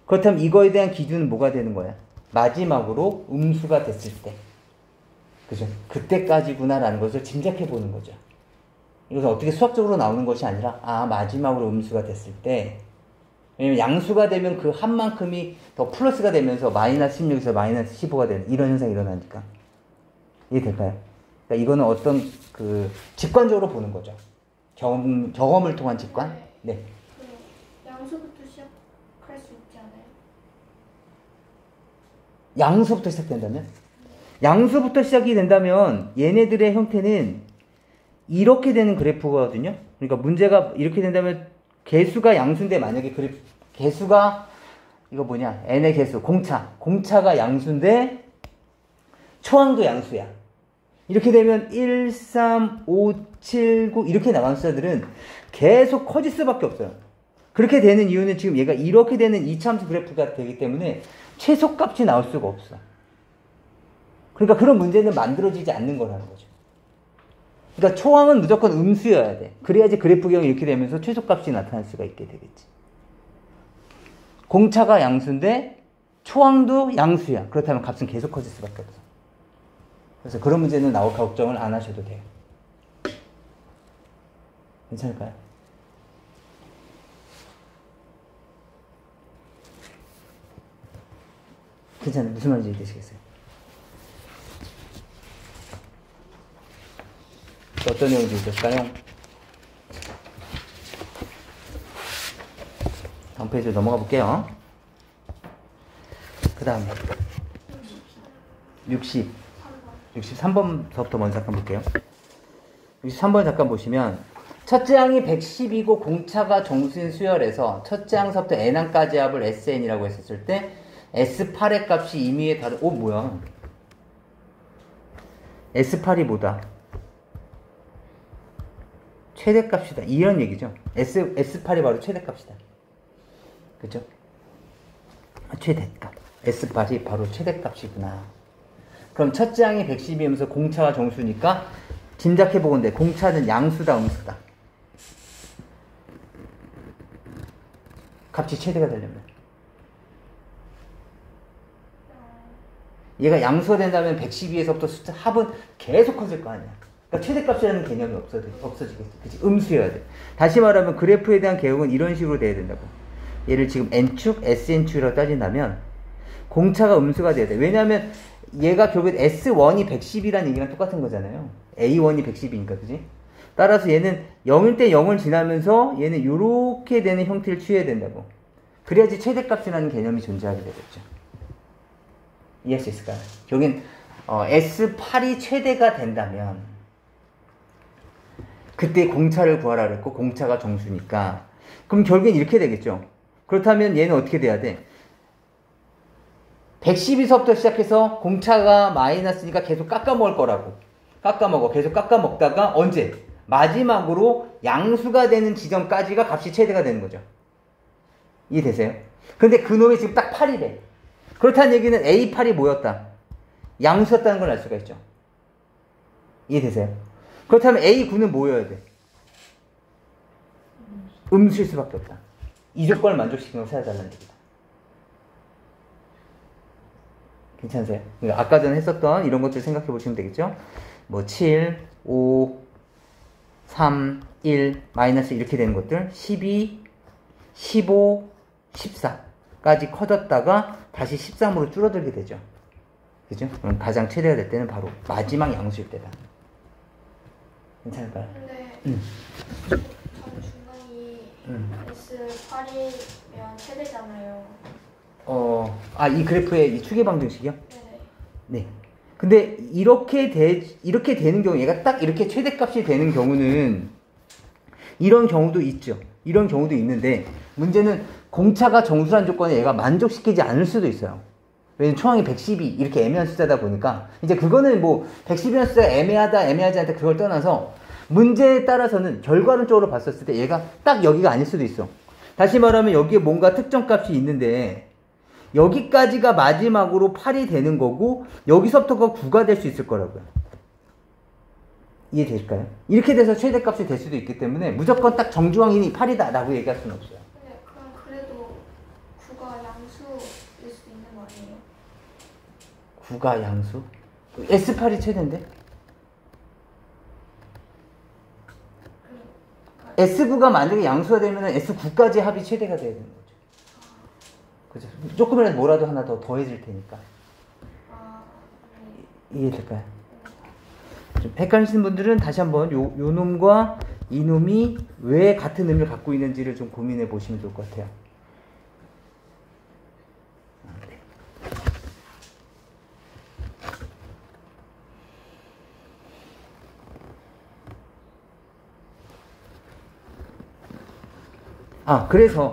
그렇다면 이거에 대한 기준은 뭐가 되는 거야? 마지막으로 음수가 됐을 때. 그죠? 그때까지구나라는 것을 짐작해 보는 거죠. 이것은 어떻게 수학적으로 나오는 것이 아니라, 마지막으로 음수가 됐을 때. 왜냐면 양수가 되면 그 합만큼이 더 플러스가 되면서 마이너스 16에서 마이너스 15가 되는 이런 현상이 일어나니까. 이해될까요? 그러니까 이거는 어떤 직관적으로 보는 거죠. 경험을 통한 직관? 네. 양수부터 시작할 수 있지 않아요? 양수부터 시작된다면? 양수부터 시작이 된다면 얘네들의 형태는 이렇게 되는 그래프거든요. 그러니까 문제가 이렇게 된다면 개수가 양수인데 만약에 개수가 이거 뭐냐? n의 개수, 공차가 양수인데 초항도 양수야. 이렇게 되면 1, 3, 5, 7, 9 이렇게 나간 숫자들은 계속 커질 수밖에 없어요. 그렇게 되는 이유는 지금 얘가 이렇게 되는 이차함수 그래프가 되기 때문에 최소값이 나올 수가 없어. 그러니까 그런 문제는 만들어지지 않는 거라는 거죠. 그러니까 초항은 무조건 음수여야 돼. 그래야지 그래프경이 이렇게 되면서 최소값이 나타날 수가 있게 되겠지. 공차가 양수인데 초항도 양수야. 그렇다면 값은 계속 커질 수밖에 없어. 그래서 그런 문제는 나올 걱정을 안 하셔도 돼요. 괜찮을까요? 괜찮아요. 무슨 말인지 이해되시겠어요? 어떤 내용이 있을까요? 다음 페이지로 넘어가 볼게요. 그 다음에 63번서부터 먼저 잠깐 볼게요. 63번 잠깐 보시면 첫째 항이 110이고 공차가 정수인 수열에서 첫째 항서부터 n항까지 합을 SN이라고 했었을 때 S8의 값이 임의에 다른 뭐야? S8이 뭐다? 최대값이다. 이런 얘기죠. S8이 바로 최대값이다. 그죠? 최대값. S8이 바로 최대값이구나. 그럼 첫째 항이 110이면서 공차가 정수니까 짐작해보건대 공차는 양수다, 음수다? 값이 최대가 되려면. 얘가 양수가 된다면 112에서부터 숫자 합은 계속 커질 거 아니야. 그러니까 최대값이라는 개념이 없어지겠어. 그치? 음수여야 돼. 다시 말하면 그래프에 대한 개혁은 이런 식으로 돼야 된다고. 얘를 지금 n축, sn축이라고 따진다면 공차가 음수가 돼야 돼. 왜냐하면 얘가 결국 S1이 110이라는 얘기랑 똑같은 거잖아요. A1이 110이니까, 그지? 따라서 얘는 0일 때 0을 지나면서 얘는 이렇게 되는 형태를 취해야 된다고. 그래야지 최대값이라는 개념이 존재하게 되겠죠. 이해할 수 있을까요? 결국엔 S8이 최대가 된다면 그때 공차를 구하라 그랬고 공차가 정수니까 그럼 결국엔 이렇게 되겠죠. 그렇다면 얘는 어떻게 돼야 돼? 112서부터 시작해서 공차가 마이너스니까 계속 깎아먹을 거라고. 깎아먹어. 계속 깎아먹다가 언제? 마지막으로 양수가 되는 지점까지가 값이 최대가 되는 거죠. 이해되세요? 근데 그 놈이 지금 딱 8이래. 그렇다는 얘기는 A8이 뭐였다? 양수였다는 걸 알 수가 있죠. 이해되세요? 그렇다면 A9는 뭐여야 돼? 음수일 수밖에 없다. 이 조건을 만족시키는 걸 찾아달라는 얘기다. 괜찮으세요? 아까 전에 했었던 이런 것들 생각해 보시면 되겠죠? 뭐 7, 5, 3, 1, 마이너스 이렇게 되는 것들 12, 15, 14까지 커졌다가 다시 13으로 줄어들게 되죠. 그죠? 그럼 가장 최대가 될 때는 바로 마지막 양수일 때다. 괜찮을까요? 근데 전 중간이 S8이면 최대잖아요. 이 그래프의 이 추계 방정식이요? 네네. 네. 근데 이렇게 되는 경우, 얘가 딱 이렇게 최대값이 되는 경우는 이런 경우도 있죠. 이런 경우도 있는데 문제는 공차가 정수란 조건에 얘가 만족시키지 않을 수도 있어요. 왜냐면 초항이 112 이렇게 애매한 숫자다 보니까 이제 그거는 뭐 110이라는 숫자가 애매하다 애매하지 않다 그걸 떠나서 문제에 따라서는 결과론적으로 봤었을 때 얘가 딱 여기가 아닐 수도 있어. 다시 말하면 여기에 뭔가 특정 값이 있는데 여기까지가 마지막으로 8이 되는 거고 여기서부터가 9가 될 수 있을 거라고요. 이해되실까요? 이렇게 돼서 최대값이 될 수도 있기 때문에 무조건 딱 정주항이니 8이다 라고 얘기할 수는 없어요. 근데 그럼 그래도 9가 양수일 수 있는 거 아니에요? 9가 양수? S8이 최대인데? S9가 만약에 양수가 되면 S9까지 합이 최대가 돼야 되는 거죠. 그죠? 조금이라도 뭐라도 하나 더 더해질 테니까. 네. 이해될까요? 좀 헷갈리시는 분들은 다시 한번 요 놈과 이 놈이 왜 같은 의미를 갖고 있는지를 좀 고민해 보시면 좋을 것 같아요.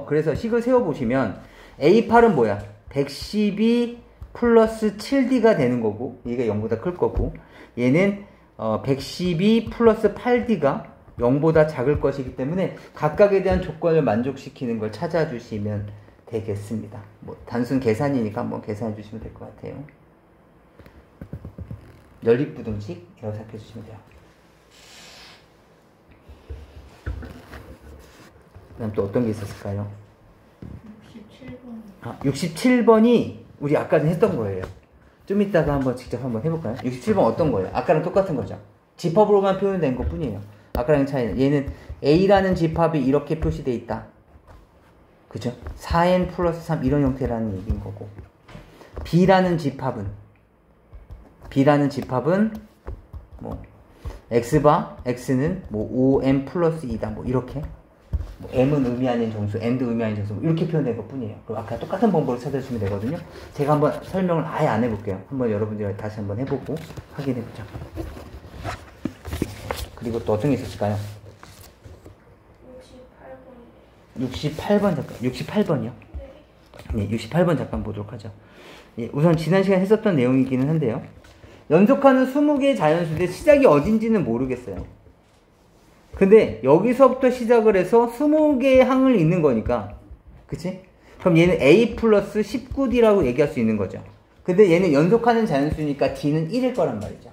그래서 식을 세워보시면 A8은 뭐야? 112 플러스 7D가 되는 거고 얘가 0보다 클 거고 얘는 112 플러스 8D가 0보다 작을 것이기 때문에 각각에 대한 조건을 만족시키는 걸 찾아주시면 되겠습니다. 뭐 단순 계산이니까 한번 계산해 주시면 될 것 같아요. 연립부등식이라고 생각해 주시면 돼요. 그 다음 또 어떤 게 있었을까요? 67번. 67번이 우리 아까는 했던 거예요. 좀 이따가 한번 직접 한번 해볼까요? 67번 어떤 거예요? 아까랑 똑같은 거죠. 집합으로만 표현된 것 뿐이에요. 아까랑 차이는 얘는 A라는 집합이 이렇게 표시되어 있다. 그죠? 4n 플러스 3 이런 형태라는 얘기인 거고, B라는 집합은 뭐 x바 x는 뭐 5m 플러스 2다 뭐 이렇게, 뭐 m은 의미하는 정수, n도 의미하는 정수, 뭐 이렇게 표현된 것 뿐이에요. 그럼 아까 똑같은 방법으로 찾아주시면 되거든요. 제가 한번 설명을 아예 안 해볼게요. 한번 여러분들이 다시 한번 해보고 확인해보자. 그리고 또 어떤 게 있었을까요? 68번 잠깐, 68번이요? 네, 68번 잠깐 보도록 하죠. 예, 우선 지난 시간에 했었던 내용이기는 한데요. 연속하는 20개의 자연수인데 시작이 어딘지는 모르겠어요. 근데 여기서부터 시작을 해서 20개의 항을 잇는 거니까, 그치? 그럼 얘는 A 플러스 19D라고 얘기할 수 있는 거죠. 근데 얘는 연속하는 자연수니까 D는 1일 거란 말이죠.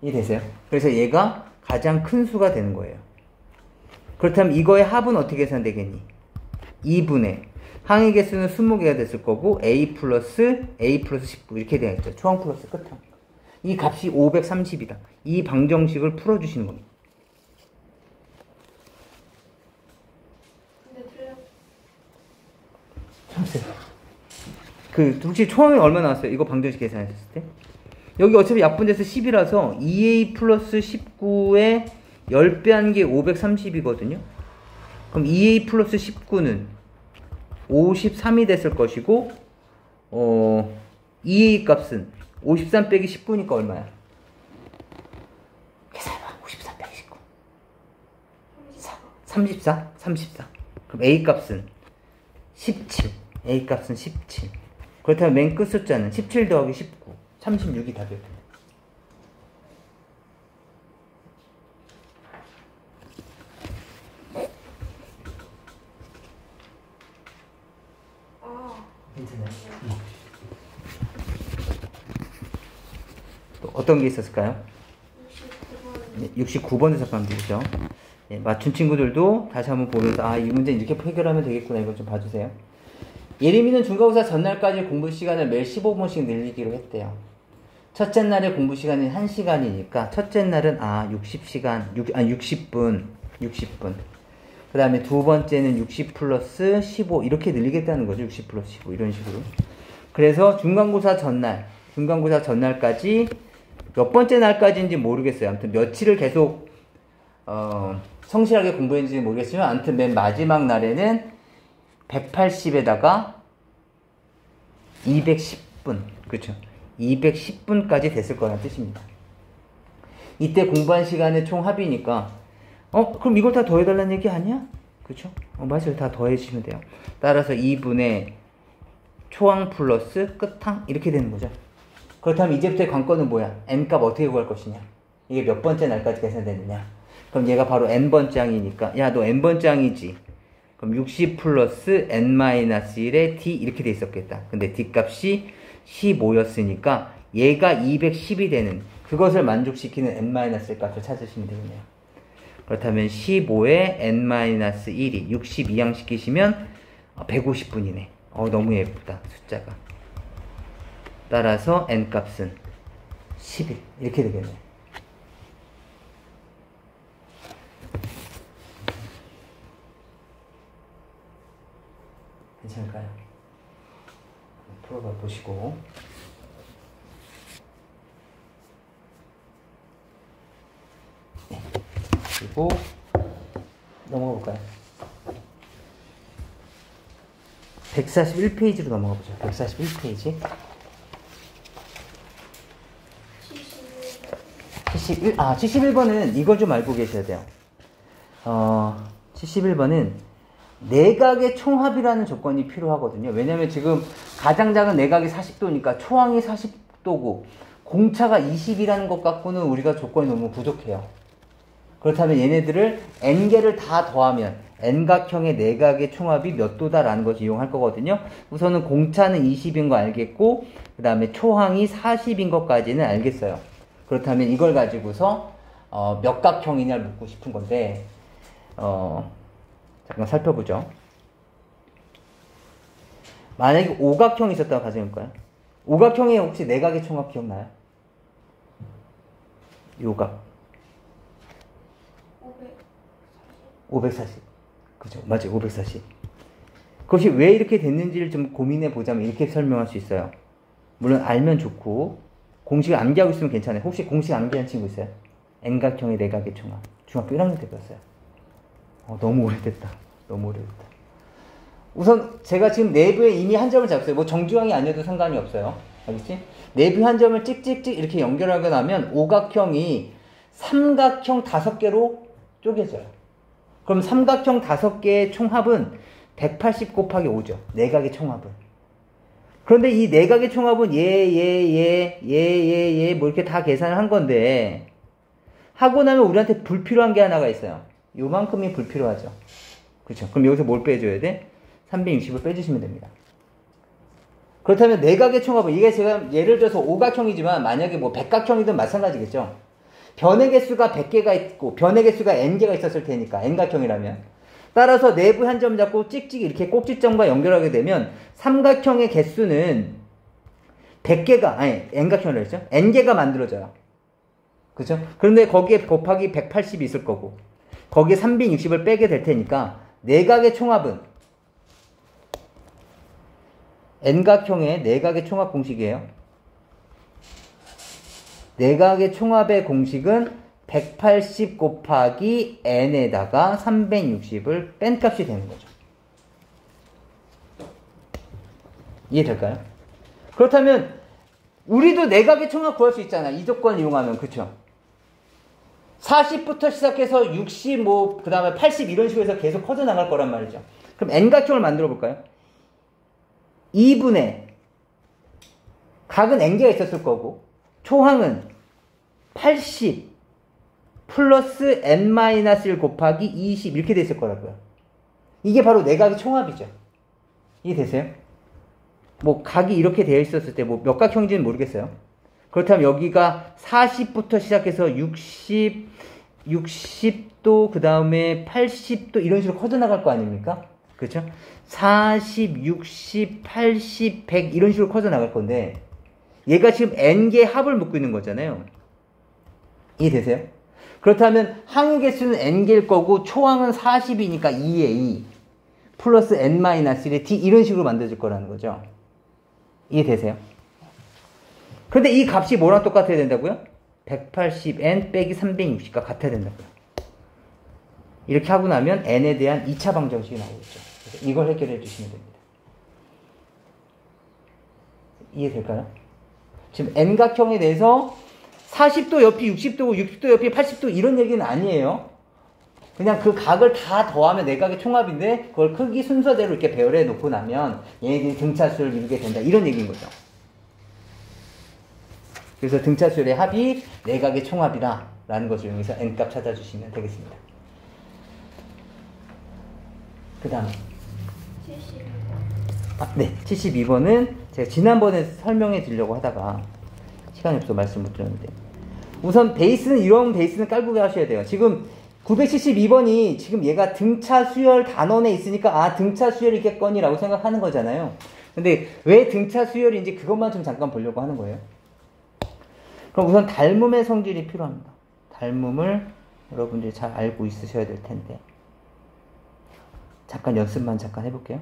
이해되세요? 그래서 얘가 가장 큰 수가 되는 거예요. 그렇다면 이거의 합은 어떻게 계산되겠니? 2분의 항의 개수는 20개가 됐을 거고 A 플러스 19 이렇게 되겠죠. 초항 플러스 끝항. 이 값이 530이다. 이 방정식을 풀어주시는 겁니다. 근데 틀려. 그 혹시 초항이 얼마 나왔어요? 이거 방정식 계산했을 때? 여기 어차피 약분돼서 10이라서 2A 플러스 19에 10배 한 게 530이거든요. 그럼 2A 플러스 19는 53이 됐을 것이고, 2A 값은 53 빼기 19니까 얼마야? 계산해봐. 53 빼기 19. 34? 34. 그럼 A 값은 17. A 값은 17. 그렇다면 맨 끝 숫자는 17 더하기 19. 36이 답이었다. 괜찮아요? 또 어떤 게 있었을까요? 69번을 잠깐 보죠. 예, 맞춘 친구들도 다시 한번 보면서 이 문제는 이렇게 해결하면 되겠구나 이걸 좀 봐주세요. 예림이는 중간고사 전날까지 공부 시간을 매일 15분씩 늘리기로 했대요. 첫째 날의 공부 시간이 1시간이니까 첫째 날은 60분 그 다음에 두 번째는 60 플러스 15 이렇게 늘리겠다는 거죠. 60 플러스 15 이런 식으로. 그래서 중간고사 전날까지 몇 번째 날까지인지 모르겠어요. 아무튼 며칠을 계속 성실하게 공부했는지 모르겠지만 아무튼 맨 마지막 날에는 180에다가 210분 그렇죠. 210분까지 됐을 거라는 뜻입니다. 이때 공부한 시간의 총 합이니까 그럼 이걸 다 더해달라는 얘기 아니야? 그쵸? 맞아요. 다 더해주시면 돼요. 따라서 2분의 초항 플러스 끝항 이렇게 되는 거죠. 그렇다면 이제부터의 관건은 뭐야? n값 어떻게 구할 것이냐? 이게 몇 번째 날까지 계산되느냐? 그럼 얘가 바로 n번째 항이니까 야 너 n번째 항이지? 그럼 60 플러스 n-1에 d 이렇게 돼 있었겠다. 근데 d 값이 15였으니까 얘가 210이 되는 그것을 만족시키는 n-1 값을 찾으시면 되겠네요. 그렇다면 15에 n-1이 60 이항시키시면 150분이네. 너무 예쁘다 숫자가. 따라서 n값은 11 이렇게 되겠네. 괜찮을까요? 풀어봐 보시고 네. 그리고 넘어가 볼까요? 141페이지로 넘어가 보죠. 141페이지 71번은 이걸 좀 알고 계셔야 돼요. 71번은 내각의 총합이라는 조건이 필요하거든요. 왜냐면 지금 가장 작은 내각이 40도니까 초항이 40도고 공차가 20이라는 것 갖고는 우리가 조건이 너무 부족해요. 그렇다면 얘네들을 n개를 다 더하면 n각형의 내각의 총합이 몇 도다라는 것을 이용할 거거든요. 우선은 공차는 20인 거 알겠고 그 다음에 초항이 40인 것까지는 알겠어요. 그렇다면 이걸 가지고서 몇 각형이냐를 묻고 싶은 건데 잠깐 살펴보죠. 만약에 오각형이 있었다고 가정해볼까요? 오각형의 혹시 내각의 총합 기억나요? 요각. 540. 그죠? 맞아요. 540. 그것이 왜 이렇게 됐는지를 좀 고민해 보자면 이렇게 설명할 수 있어요. 물론 알면 좋고 공식을 암기하고 있으면 괜찮아요. 혹시 공식 암기한 친구 있어요? N각형의 내각의 총합. 중학교 1학년 때 배웠어요. 너무 오래됐다. 너무 오래됐다. 우선 제가 지금 내부에 이미 한 점을 잡았어요. 뭐 정주항이 아니어도 상관이 없어요. 알겠지? 내부 한 점을 찍찍찍 이렇게 연결하고 나면 오각형이 삼각형 5개로 쪼개져요. 그럼 삼각형 5개의 총합은 180 곱하기 5죠. 내각의 총합은. 그런데 이 내각의 총합은 뭐 이렇게 다 계산을 한 건데 하고 나면 우리한테 불필요한 게 하나가 있어요. 요만큼이 불필요하죠. 그렇죠? 그럼 여기서 뭘 빼줘야 돼? 360을 빼주시면 됩니다. 그렇다면 내각의 총합은 이게 제가 예를 들어서 오각형이지만 만약에 뭐 백각형이든 마찬가지겠죠. 변의 개수가 100개가 있고 변의 개수가 n개가 있었을 테니까 n각형이라면 따라서 내부 한 점 잡고 찍찍 이렇게 꼭지점과 연결하게 되면 삼각형의 개수는 100개가 아니 n각형이라고 했죠. n개가 만들어져요. 그죠? 그런데 거기에 곱하기 180이 있을 거고 거기에 360을 빼게 될 테니까 내각의 총합은 n각형의 내각의 총합 공식이에요. 내각의 총합의 공식은 180 곱하기 n에다가 360을 뺀 값이 되는 거죠. 이해될까요? 그렇다면 우리도 내각의 총합 구할 수 있잖아요. 이 조건을 이용하면. 그쵸? 40부터 시작해서 60, 그 다음에 80 이런 식으로 해서 계속 커져나갈 거란 말이죠. 그럼 n각형을 만들어 볼까요? 2분의 각은 n개가 있었을 거고 초항은 80 플러스 n-1 곱하기 20 이렇게 됐을 거라고요. 이게 바로 내각의 총합이죠. 이해되세요? 뭐 각이 이렇게 되어 있었을 때 뭐 몇 각형인지는 모르겠어요. 그렇다면 여기가 40부터 시작해서 60도 그 다음에 80도 이런 식으로 커져나갈 거 아닙니까? 그렇죠? 40, 60, 80, 100 이런 식으로 커져나갈 건데 얘가 지금 n개의 합을 묶고 있는 거잖아요. 이해되세요? 그렇다면 항의 개수는 n개일 거고 초항은 40이니까 2에 2 플러스 n-1에 d 이런 식으로 만들어질 거라는 거죠. 이해되세요? 그런데 이 값이 뭐랑 똑같아야 된다고요? 180n 빼기 360과 같아야 된다고요. 이렇게 하고 나면 n에 대한 2차 방정식이 나오겠죠. 그래서 이걸 해결해 주시면 됩니다. 이해될까요? 지금 n각형에 대해서 40도 옆이 60도고 60도 옆이 80도 이런 얘기는 아니에요. 그냥 그 각을 다 더하면 내각의 총합인데 그걸 크기 순서대로 이렇게 배열해 놓고 나면 얘네들이 등차수를 이루게 된다. 이런 얘기인 거죠. 그래서 등차수열의 합이 내각의 총합이다 라는 것을 이용해서 n값 찾아주시면 되겠습니다. 그 다음 72번. 네, 72번은 제가 지난번에 설명해 드리려고 하다가 시간이 없어서 말씀 못 드렸는데 우선 베이스는 이런 베이스는 깔고 하셔야 돼요. 지금 972번이 지금 얘가 등차 수열 단원에 있으니까 등차 수열이겠거니라고 생각하는 거잖아요. 근데 왜 등차 수열인지 그것만 좀 잠깐 보려고 하는 거예요. 그럼 우선 닮음의 성질이 필요합니다. 닮음을 여러분들이 잘 알고 있으셔야 될 텐데 잠깐 연습만 잠깐 해볼게요.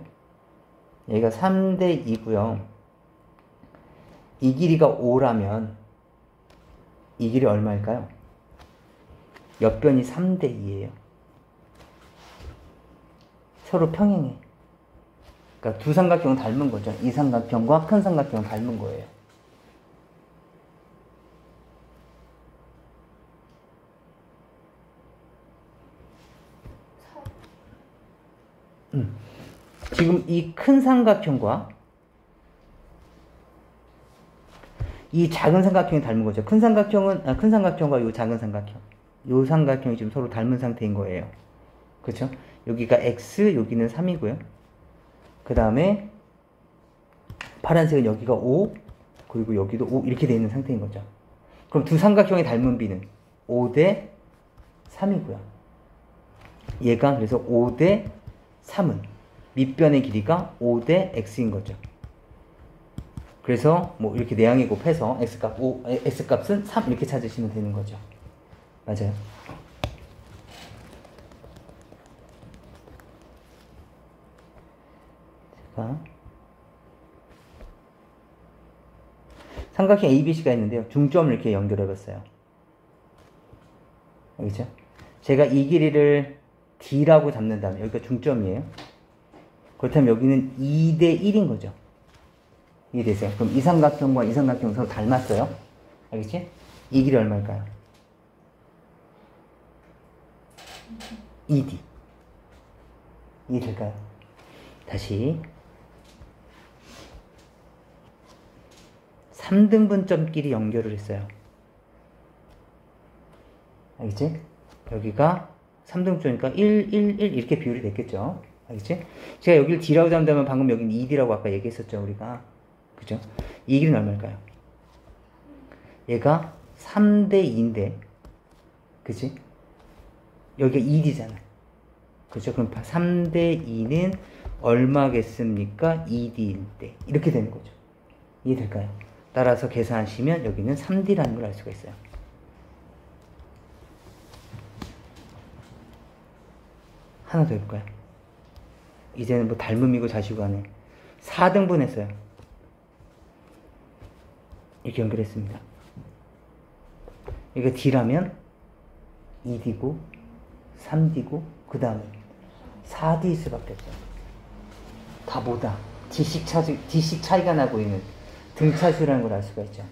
얘가 3대 2고요. 이 길이가 5라면 이 길이 얼마일까요? 옆변이 3대 2예요. 서로 평행해. 그러니까 두 삼각형은 닮은 거죠. 이 삼각형과 큰 삼각형은 닮은 거예요. 지금 이 큰 삼각형과 이 작은 삼각형이 닮은 거죠. 큰 삼각형과 이 작은 삼각형. 이 삼각형이 지금 서로 닮은 상태인 거예요. 그렇죠? 여기가 x, 여기는 3이고요. 그 다음에 파란색은 여기가 5, 그리고 여기도 5 이렇게 되어 있는 상태인 거죠. 그럼 두 삼각형의 닮은 비는 5대 3이고요. 얘가 그래서 5대 3은 밑변의 길이가 5대 x인 거죠. 그래서 뭐 이렇게 내항에 곱해서 x값은 3 이렇게 찾으시면 되는 거죠. 맞아요. 자, 삼각형 ABC가 있는데요. 중점을 이렇게 연결해 봤어요. 알겠죠? 제가 이 길이를 D라고 잡는다면 여기가 중점이에요. 그렇다면 여기는 2대 1인 거죠. 이해되세요? 그럼 이 삼각형과 이 삼각형 서로 닮았어요. 알겠지? 이 길이 얼마일까요? 2D. 이해될까요? 다시 3등분점끼리 연결을 했어요. 알겠지? 여기가 3등분점이니까 1, 1, 1 이렇게 비율이 됐겠죠? 알겠지? 제가 여기를 D라고 잡는다면 방금 여기는 2D라고 아까 얘기했었죠, 우리가. 그죠? 이 길이는 얼마일까요? 얘가 3대 2인데, 그치? 여기가 2D잖아. 그죠? 그럼 3대 2는 얼마겠습니까? 2D일 때. 이렇게 되는 거죠. 이해될까요? 따라서 계산하시면 여기는 3D라는 걸 알 수가 있어요. 하나 더 해볼까요? 이제는 뭐 닮음이고 자시고 하네. 4등분 했어요. 이렇게 연결했습니다. 이거 D라면 2D고 3D고 그 다음에 4D일 수밖에 없어요. 다 뭐다? D씩 차이가 나고 있는 등차수라는 걸 알 수가 있죠.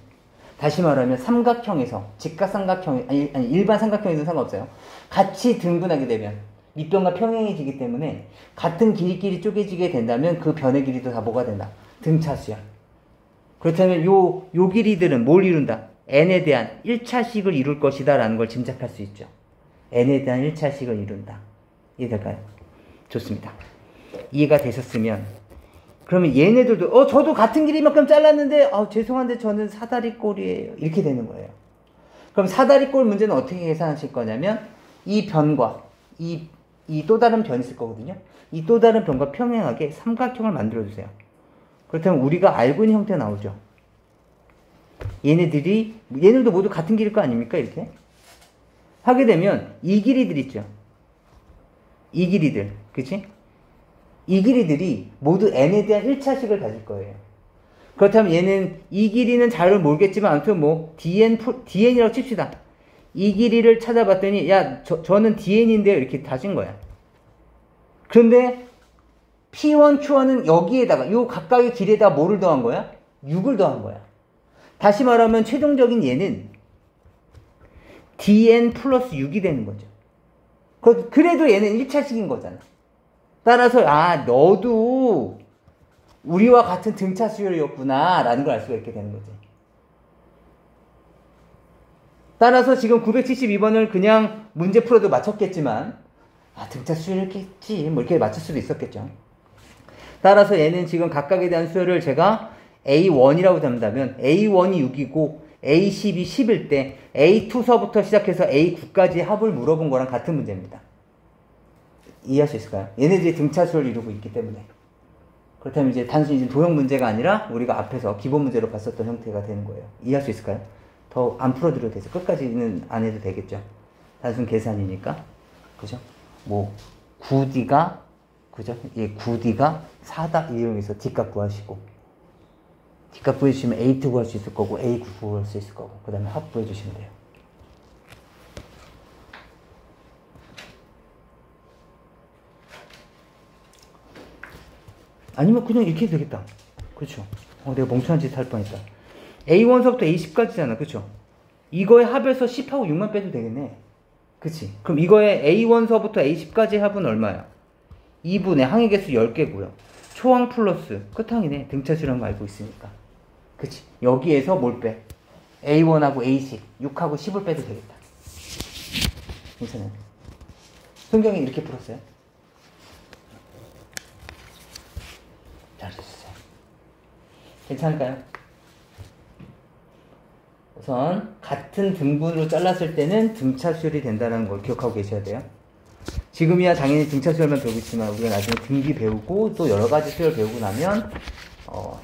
다시 말하면 삼각형에서 직각삼각형 아니 일반 삼각형에서는 상관없어요. 같이 등분하게 되면 밑변과 평행해지기 때문에 같은 길이끼리 쪼개지게 된다면 그 변의 길이도 다 뭐가 된다? 등차수야. 그렇다면 요 길이들은 뭘 이룬다? n에 대한 1차식을 이룰 것이다 라는 걸 짐작할 수 있죠. n에 대한 1차식을 이룬다. 이해될까요? 좋습니다. 이해가 되셨으면 그러면 얘네들도 저도 같은 길이만큼 잘랐는데 죄송한데 저는 사다리꼴이에요. 이렇게 되는 거예요. 그럼 사다리꼴 문제는 어떻게 계산하실 거냐면 이 변과 이 또 다른 변이 있을 거거든요. 이 또 다른 변과 평행하게 삼각형을 만들어 주세요. 그렇다면 우리가 알고 있는 형태가 나오죠. 얘네들도 모두 같은 길일 거 아닙니까? 이렇게 하게 되면 이 길이들 있죠. 이 길이들, 그치? 이 길이들이 모두 n에 대한 1차식을 가질 거예요. 그렇다면 얘는 이 길이는 잘 모르겠지만 아무튼 뭐 dn이라고 칩시다. 이 길이를 찾아봤더니 저는 dn인데요 이렇게 다진 거야. 그런데 p1, q1은 여기에다가 요 각각의 길에다가 뭐를 더한 거야? 6을 더한 거야. 다시 말하면 최종적인 얘는 dn 플러스 6이 되는 거죠. 그래도 얘는 1차식인 거잖아. 따라서 너도 우리와 같은 등차 수열이었구나 라는 걸 알 수가 있게 되는 거지. 따라서 지금 972번을 그냥 문제 풀어도 맞췄겠지만 등차 수열이었겠지 뭐 이렇게 맞출 수도 있었겠죠. 따라서 얘는 지금 각각에 대한 수열을 제가 A1이라고 잡는다면 A1이 6이고 A10이 10일 때 A2서부터 시작해서 A9까지 합을 물어본 거랑 같은 문제입니다. 이해할 수 있을까요? 얘네들이 등차수를 이루고 있기 때문에. 그렇다면 이제 단순히 도형 문제가 아니라 우리가 앞에서 기본 문제로 봤었던 형태가 되는 거예요. 이해할 수 있을까요? 더 안 풀어드려도 되죠. 끝까지는 안 해도 되겠죠. 단순 계산이니까. 그죠? 뭐 9D가 그죠? 9D가 4다 이용해서 D값 구하시고 D값 구해주시면 A2 구할 수 있을 거고 A9 구할 수 있을 거고 그 다음에 합 구해주시면 돼요. 아니면 그냥 이렇게 해도 되겠다. 그렇죠. 내가 멍청한 짓 할 뻔했다. A1서부터 A10까지잖아. 그렇죠. 이거의 합에서 10하고 6만 빼도 되겠네. 그치. 그럼 이거의 A1서부터 A10까지 합은 얼마야? 2분의 항의 개수 10개고요. 초항 플러스 끝항이네. 등차수라는 거 알고 있으니까. 그치. 여기에서 뭘 빼? A1하고 A10, 6하고 10을 빼도 되겠다. 괜찮아요. 성경에 이렇게 풀었어요. 잘하셨어요. 괜찮을까요? 우선 같은 등분으로 잘랐을 때는 등차 수열이 된다는 걸 기억하고 계셔야 돼요. 지금이야 당연히 등차 수열만 배우고 있지만 우리가 나중에 등비 배우고 또 여러 가지 수열 배우고 나면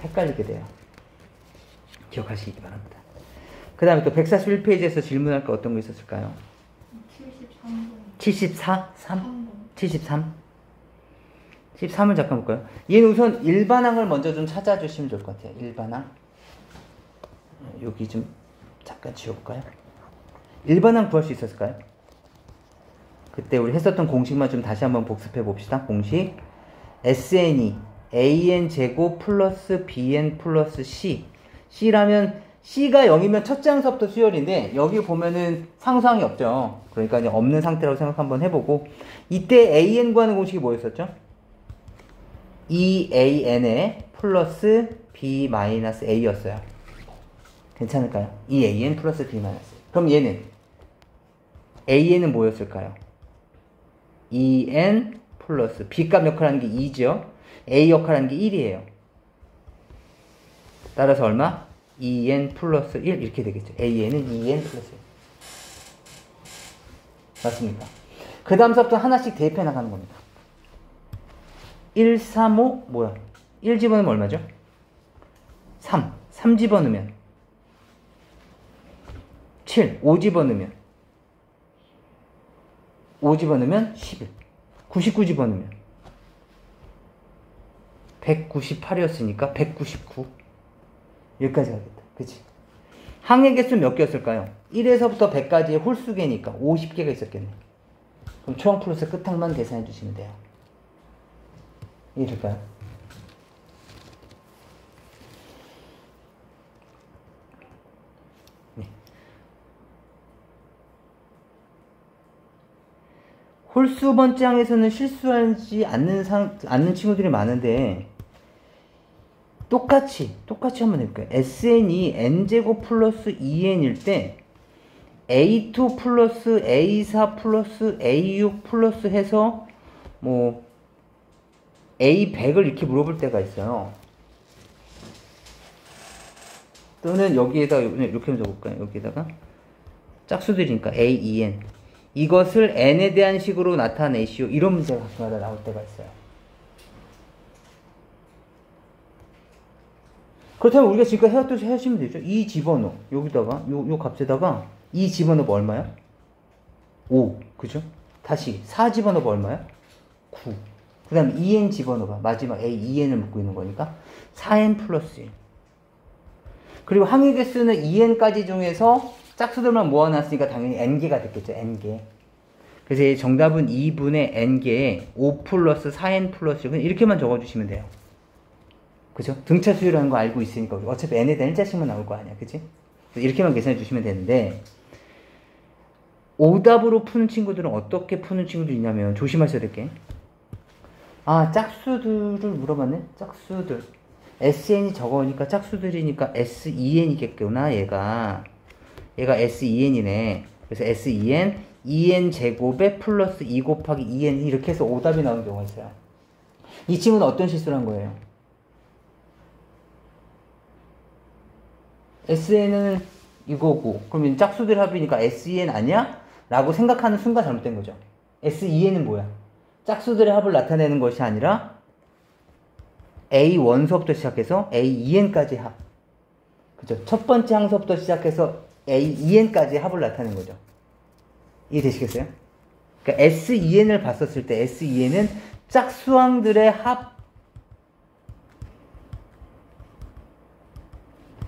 헷갈리게 돼요. 기억하시기 바랍니다. 그 다음에 또 141페이지에서 질문할 거 어떤 거 있었을까요? 73번. 74? 3? 73? 13을 잠깐 볼까요? 얘는 우선 일반항을 먼저 좀 찾아주시면 좋을 것 같아요. 일반항. 여기 좀 잠깐 지워볼까요? 일반항 구할 수 있었을까요? 그때 우리 했었던 공식만 좀 다시 한번 복습해 봅시다. 공식 SN이 AN 제곱 플러스 BN 플러스 C. C라면 C가 0이면 첫째 항서부터 수열인데 여기 보면은 상수항이 없죠. 그러니까 이제 없는 상태라고 생각 한번 해보고 이때 AN 구하는 공식이 뭐였었죠? EAN에 플러스 B 마이너스 A였어요. 괜찮을까요? EAN 플러스 B 마이너스 A. 그럼 얘는 AN은 뭐였을까요? EN 플러스 B값 역할하는 게 2죠. A 역할하는 게 1이에요. 따라서 얼마? EN 플러스 1 이렇게 되겠죠. AN은 EN 플러스 1. 맞습니까? 그 다음서부터 하나씩 대입해 나가는 겁니다. 1, 3, 5 뭐야? 1 집어넣으면 얼마죠? 3. 3 집어넣으면 7. 5 집어넣으면 5 집어넣으면 11. 99 집어넣으면 198이었으니까 199. 여기까지 가겠다. 그치? 항의 개수 몇 개였을까요? 1에서부터 100까지의 홀수개니까 50개가 있었겠네. 그럼 초항 플러스 끝항만 계산해 주시면 돼요. 이해될까요? 네. 홀수 번째항에서는 실수하지 않는 친구들이 많은데 똑같이 한번 해볼까요? SN이 n제곱 플러스 2n일 때 A2 플러스 A4 플러스 A6 플러스 해서 뭐 A100을 이렇게 물어볼 때가 있어요. 또는 여기에다가 이렇게 한번 적어볼까요? 여기에다가 짝수들이니까 A2n 이것을 n에 대한 식으로 나타내시오. 이런 문제가 가끔가다 나올 때가 있어요. 그렇다면 우리가 지금까지 해왔듯이 하시면 되죠. 2 집어넣어. 여기다가 요 값에다가 2 집어넣으면 얼마야? 5. 그죠? 다시 4 집어넣으면 얼마야? 9. 그 다음에 2n 집어넣어봐. 마지막 A 2n을 묻고 있는 거니까 4n 플러스 1. 그리고 항의 개수는 2n까지 중에서 짝수들만 모아놨으니까 당연히 n개가 됐겠죠. n개. 그래서 정답은 2분의 n개에 5 플러스 4n 플러스 1. 이렇게만 적어주시면 돼요. 그죠? 등차 수열이라는 거 알고 있으니까 어차피 n에 대한 1자씩만 나올 거 아니야. 그치? 이렇게만 계산해 주시면 되는데 오답으로 푸는 친구들은 어떻게 푸는 친구들이 있냐면 조심하셔야 될 게 짝수들을 물어봤네? 짝수들 SN이 적어오니까 짝수들이니까 SEN이겠구나. 얘가 SEN이네. 그래서 SEN 2n 제곱에 플러스 2 곱하기 2n 이렇게 해서 오답이 나오는 경우가 있어요. 이 친구는 어떤 실수를 한 거예요? SN은 이거고 그러면 짝수들 합이니까 SEN 아니야? 라고 생각하는 순간 잘못된 거죠. SEN은 뭐야? 짝수들의 합을 나타내는 것이 아니라 A1서부터 시작해서 A2n까지 합. 그죠? 첫 번째 항서부터 시작해서 A2n까지 합을 나타내는 거죠. 이해되시겠어요? 그러니까 SEN을 봤었을 때 SEN은 짝수항들의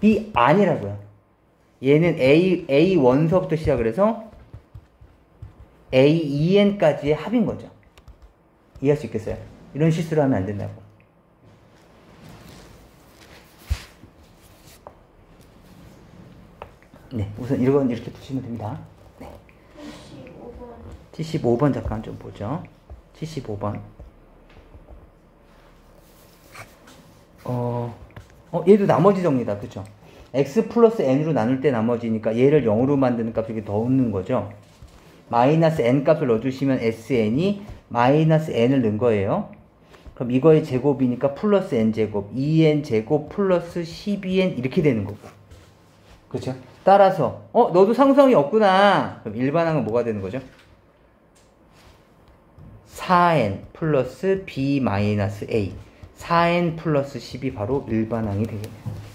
합이 아니라고요. 얘는 A1서부터 시작을 해서 A2n까지의 합인 거죠. 이해할 수 있겠어요? 이런 실수를 하면 안 된다고. 네, 우선 이건 이렇게 두시면 됩니다. 네. 75번 잠깐 좀 보죠. 75번. 얘도 나머지 정리다. 그쵸? x 플러스 n으로 나눌 때 나머지니까 얘를 0으로 만드는 값을 이렇게 넣는 거죠. 마이너스 n 값을 넣어주시면 sn이 마이너스 n을 넣은 거예요. 그럼 이거의 제곱이니까 플러스 n 제곱, 2n 제곱 플러스 12n 이렇게 되는 거고. 그쵸? 따라서 너도 상수항이 없구나. 그럼 일반항은 뭐가 되는 거죠? 4n 플러스 b 마이너스 a 4n 플러스 10이 바로 일반항이 되겠네요.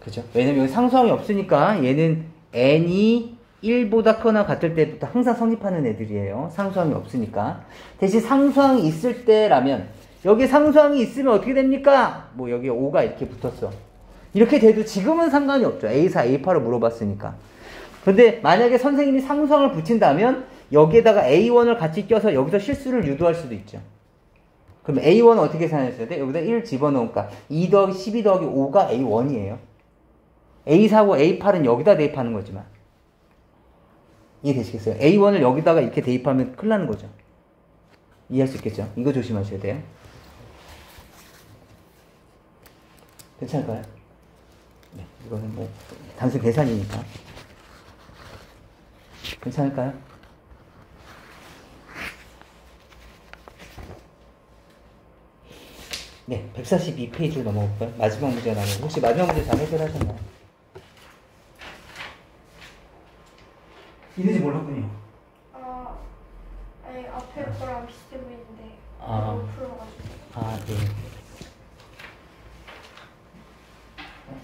그죠? 왜냐면 여기 상수항이 없으니까 얘는 n이 1보다 크거나 같을 때부터 항상 성립하는 애들이에요. 상수항이 없으니까. 대신 상수항이 있을 때라면 여기 상수항이 있으면 어떻게 됩니까? 뭐 여기 5가 이렇게 붙었어. 이렇게 돼도 지금은 상관이 없죠. A4, A8을 물어봤으니까. 근데 만약에 선생님이 상수항을 붙인다면 여기에다가 A1을 같이 껴서 여기서 실수를 유도할 수도 있죠. 그럼 A1은 어떻게 계산했어야 돼? 여기다 1 집어넣으니까 2 더하기 12 더하기 5가 A1이에요. A4하고 A8은 여기다 대입하는 거지만. 이해되시겠어요? A1을 여기다가 이렇게 대입하면 큰일 나는 거죠. 이해할 수 있겠죠? 이거 조심하셔야 돼요. 괜찮을까요? 네, 이거는 뭐 단순 계산이니까. 괜찮을까요? 네, 142페이지로 넘어갈까요? 마지막 문제 나오고 혹시 마지막 문제 잘 해결하셨나요? 있는지 몰랐군요. 아니 앞에 거랑 비슷해 보이는데 아. 풀어가지고. 아, 네.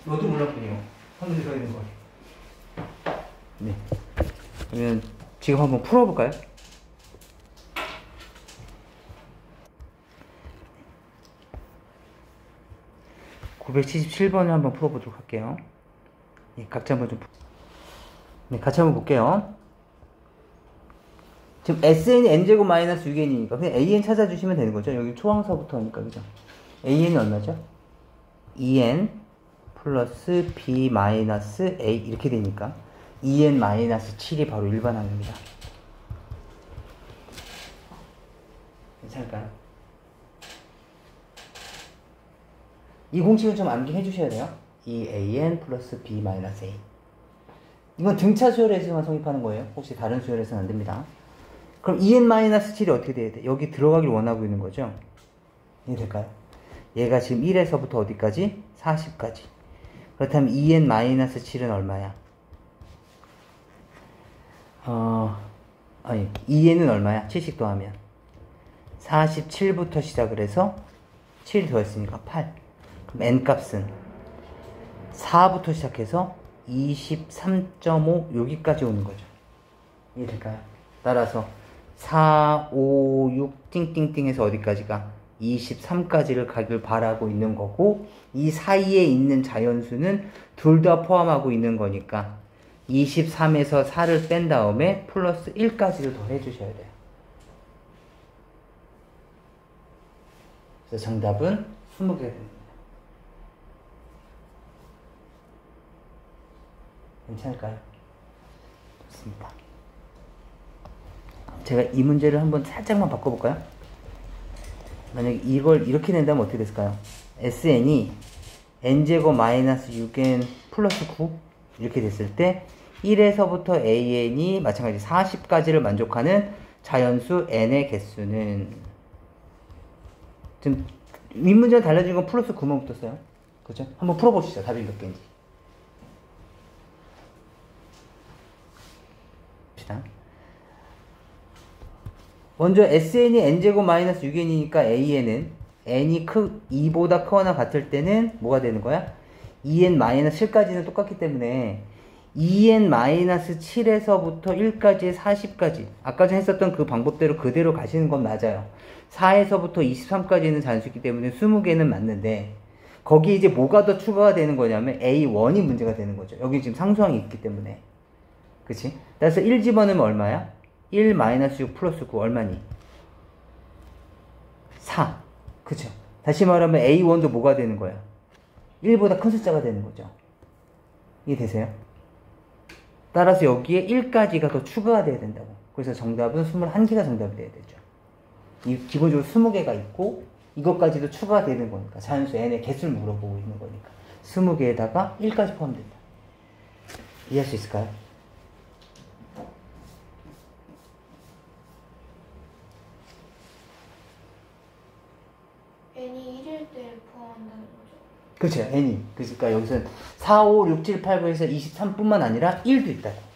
너도 몰랐군요. 한 문제 더 있는 거. 네. 그러면 지금 한번 풀어볼까요? (977번을) 한번 풀어보도록 할게요. 네, 각자 한번 좀. 네, 같이 한번 볼게요. 지금 SN이 n제곱 마이너스 6n이니까 그냥 AN 찾아주시면 되는 거죠. 여기 초항서부터 하니까, 그죠? AN이 얼마죠? 2n 플러스 b 마이너스 a 이렇게 되니까 2n 마이너스 7이 바로 일반항입니다. 괜찮을까요? 이 공식은 좀 암기해 주셔야 돼요. 2an 플러스 b 마이너스 a. 이건 등차 수열에서만 성립하는 거예요. 혹시 다른 수열에서는 안 됩니다. 그럼 2n 마이너스 7이 어떻게 돼야 돼? 여기 들어가길 원하고 있는 거죠? 이해될까요? 얘가 지금 1에서부터 어디까지? 40까지. 그렇다면 2n 마이너스 7은 얼마야? 아니 2n은 얼마야? 7씩 더하면 47부터 시작을 해서 7 더했으니까 8. 그럼 n 값은 4부터 시작해서 23.5 여기까지 오는 거죠. 이해될까요? 따라서 4, 5, 6 띵띵띵에서 어디까지가? 23까지를 가길 바라고 있는 거고, 이 사이에 있는 자연수는 둘 다 포함하고 있는 거니까 23에서 4를 뺀 다음에 플러스 1까지를 더 해주셔야 돼요. 그래서 정답은 20개가 됩니다. 괜찮을까요? 좋습니다. 제가 이 문제를 한번 살짝만 바꿔볼까요? 만약에 이걸 이렇게 낸다면 어떻게 됐을까요? SN이 n제곱 마이너스 6n 플러스 9 이렇게 됐을 때 1에서부터 AN이 마찬가지 40까지를 만족하는 자연수 n의 개수는, 지금 윗문제는 달라진 건 플러스 9만 붙었어요. 그죠? 한번 풀어보시죠. 답이 몇 개인지. 봅시다. 먼저 SN이 n제곱 마이너스 6n이니까 AN은 n이 2보다 크거나 같을 때는 뭐가 되는 거야? 2n 마이너스 7까지는 똑같기 때문에 2n 마이너스 7에서부터 1까지 40까지 아까 전에 했었던 그 방법대로 그대로 가시는 건 맞아요. 4에서부터 23까지는 잔수있기 때문에 20개는 맞는데 거기에 이제 뭐가 더 추가가 되는 거냐면 A1이 문제가 되는 거죠. 여기 지금 상수항이 있기 때문에. 그치? 따라서 1 집어넣으면 얼마야? 1 마이너스 6 플러스 9 얼마니? 4. 그쵸? 다시 말하면 A1도 뭐가 되는 거야? 1보다 큰 숫자가 되는 거죠. 이해되세요? 따라서 여기에 1까지가 더 추가가 돼야 된다고. 그래서 정답은 21개가 정답이 돼야 되죠. 이 기본적으로 20개가 있고 이것까지도 추가가 되는 거니까 자연수 n의 개수를 물어보고 있는 거니까 20개에다가 1까지 포함된다. 이해할 수 있을까요? n이 1일 때 포함한다는 거죠? 그렇죠. n이. 그러니까 여기서는 4, 5, 6, 7, 8, 9에서 23뿐만 아니라 1도 있다고.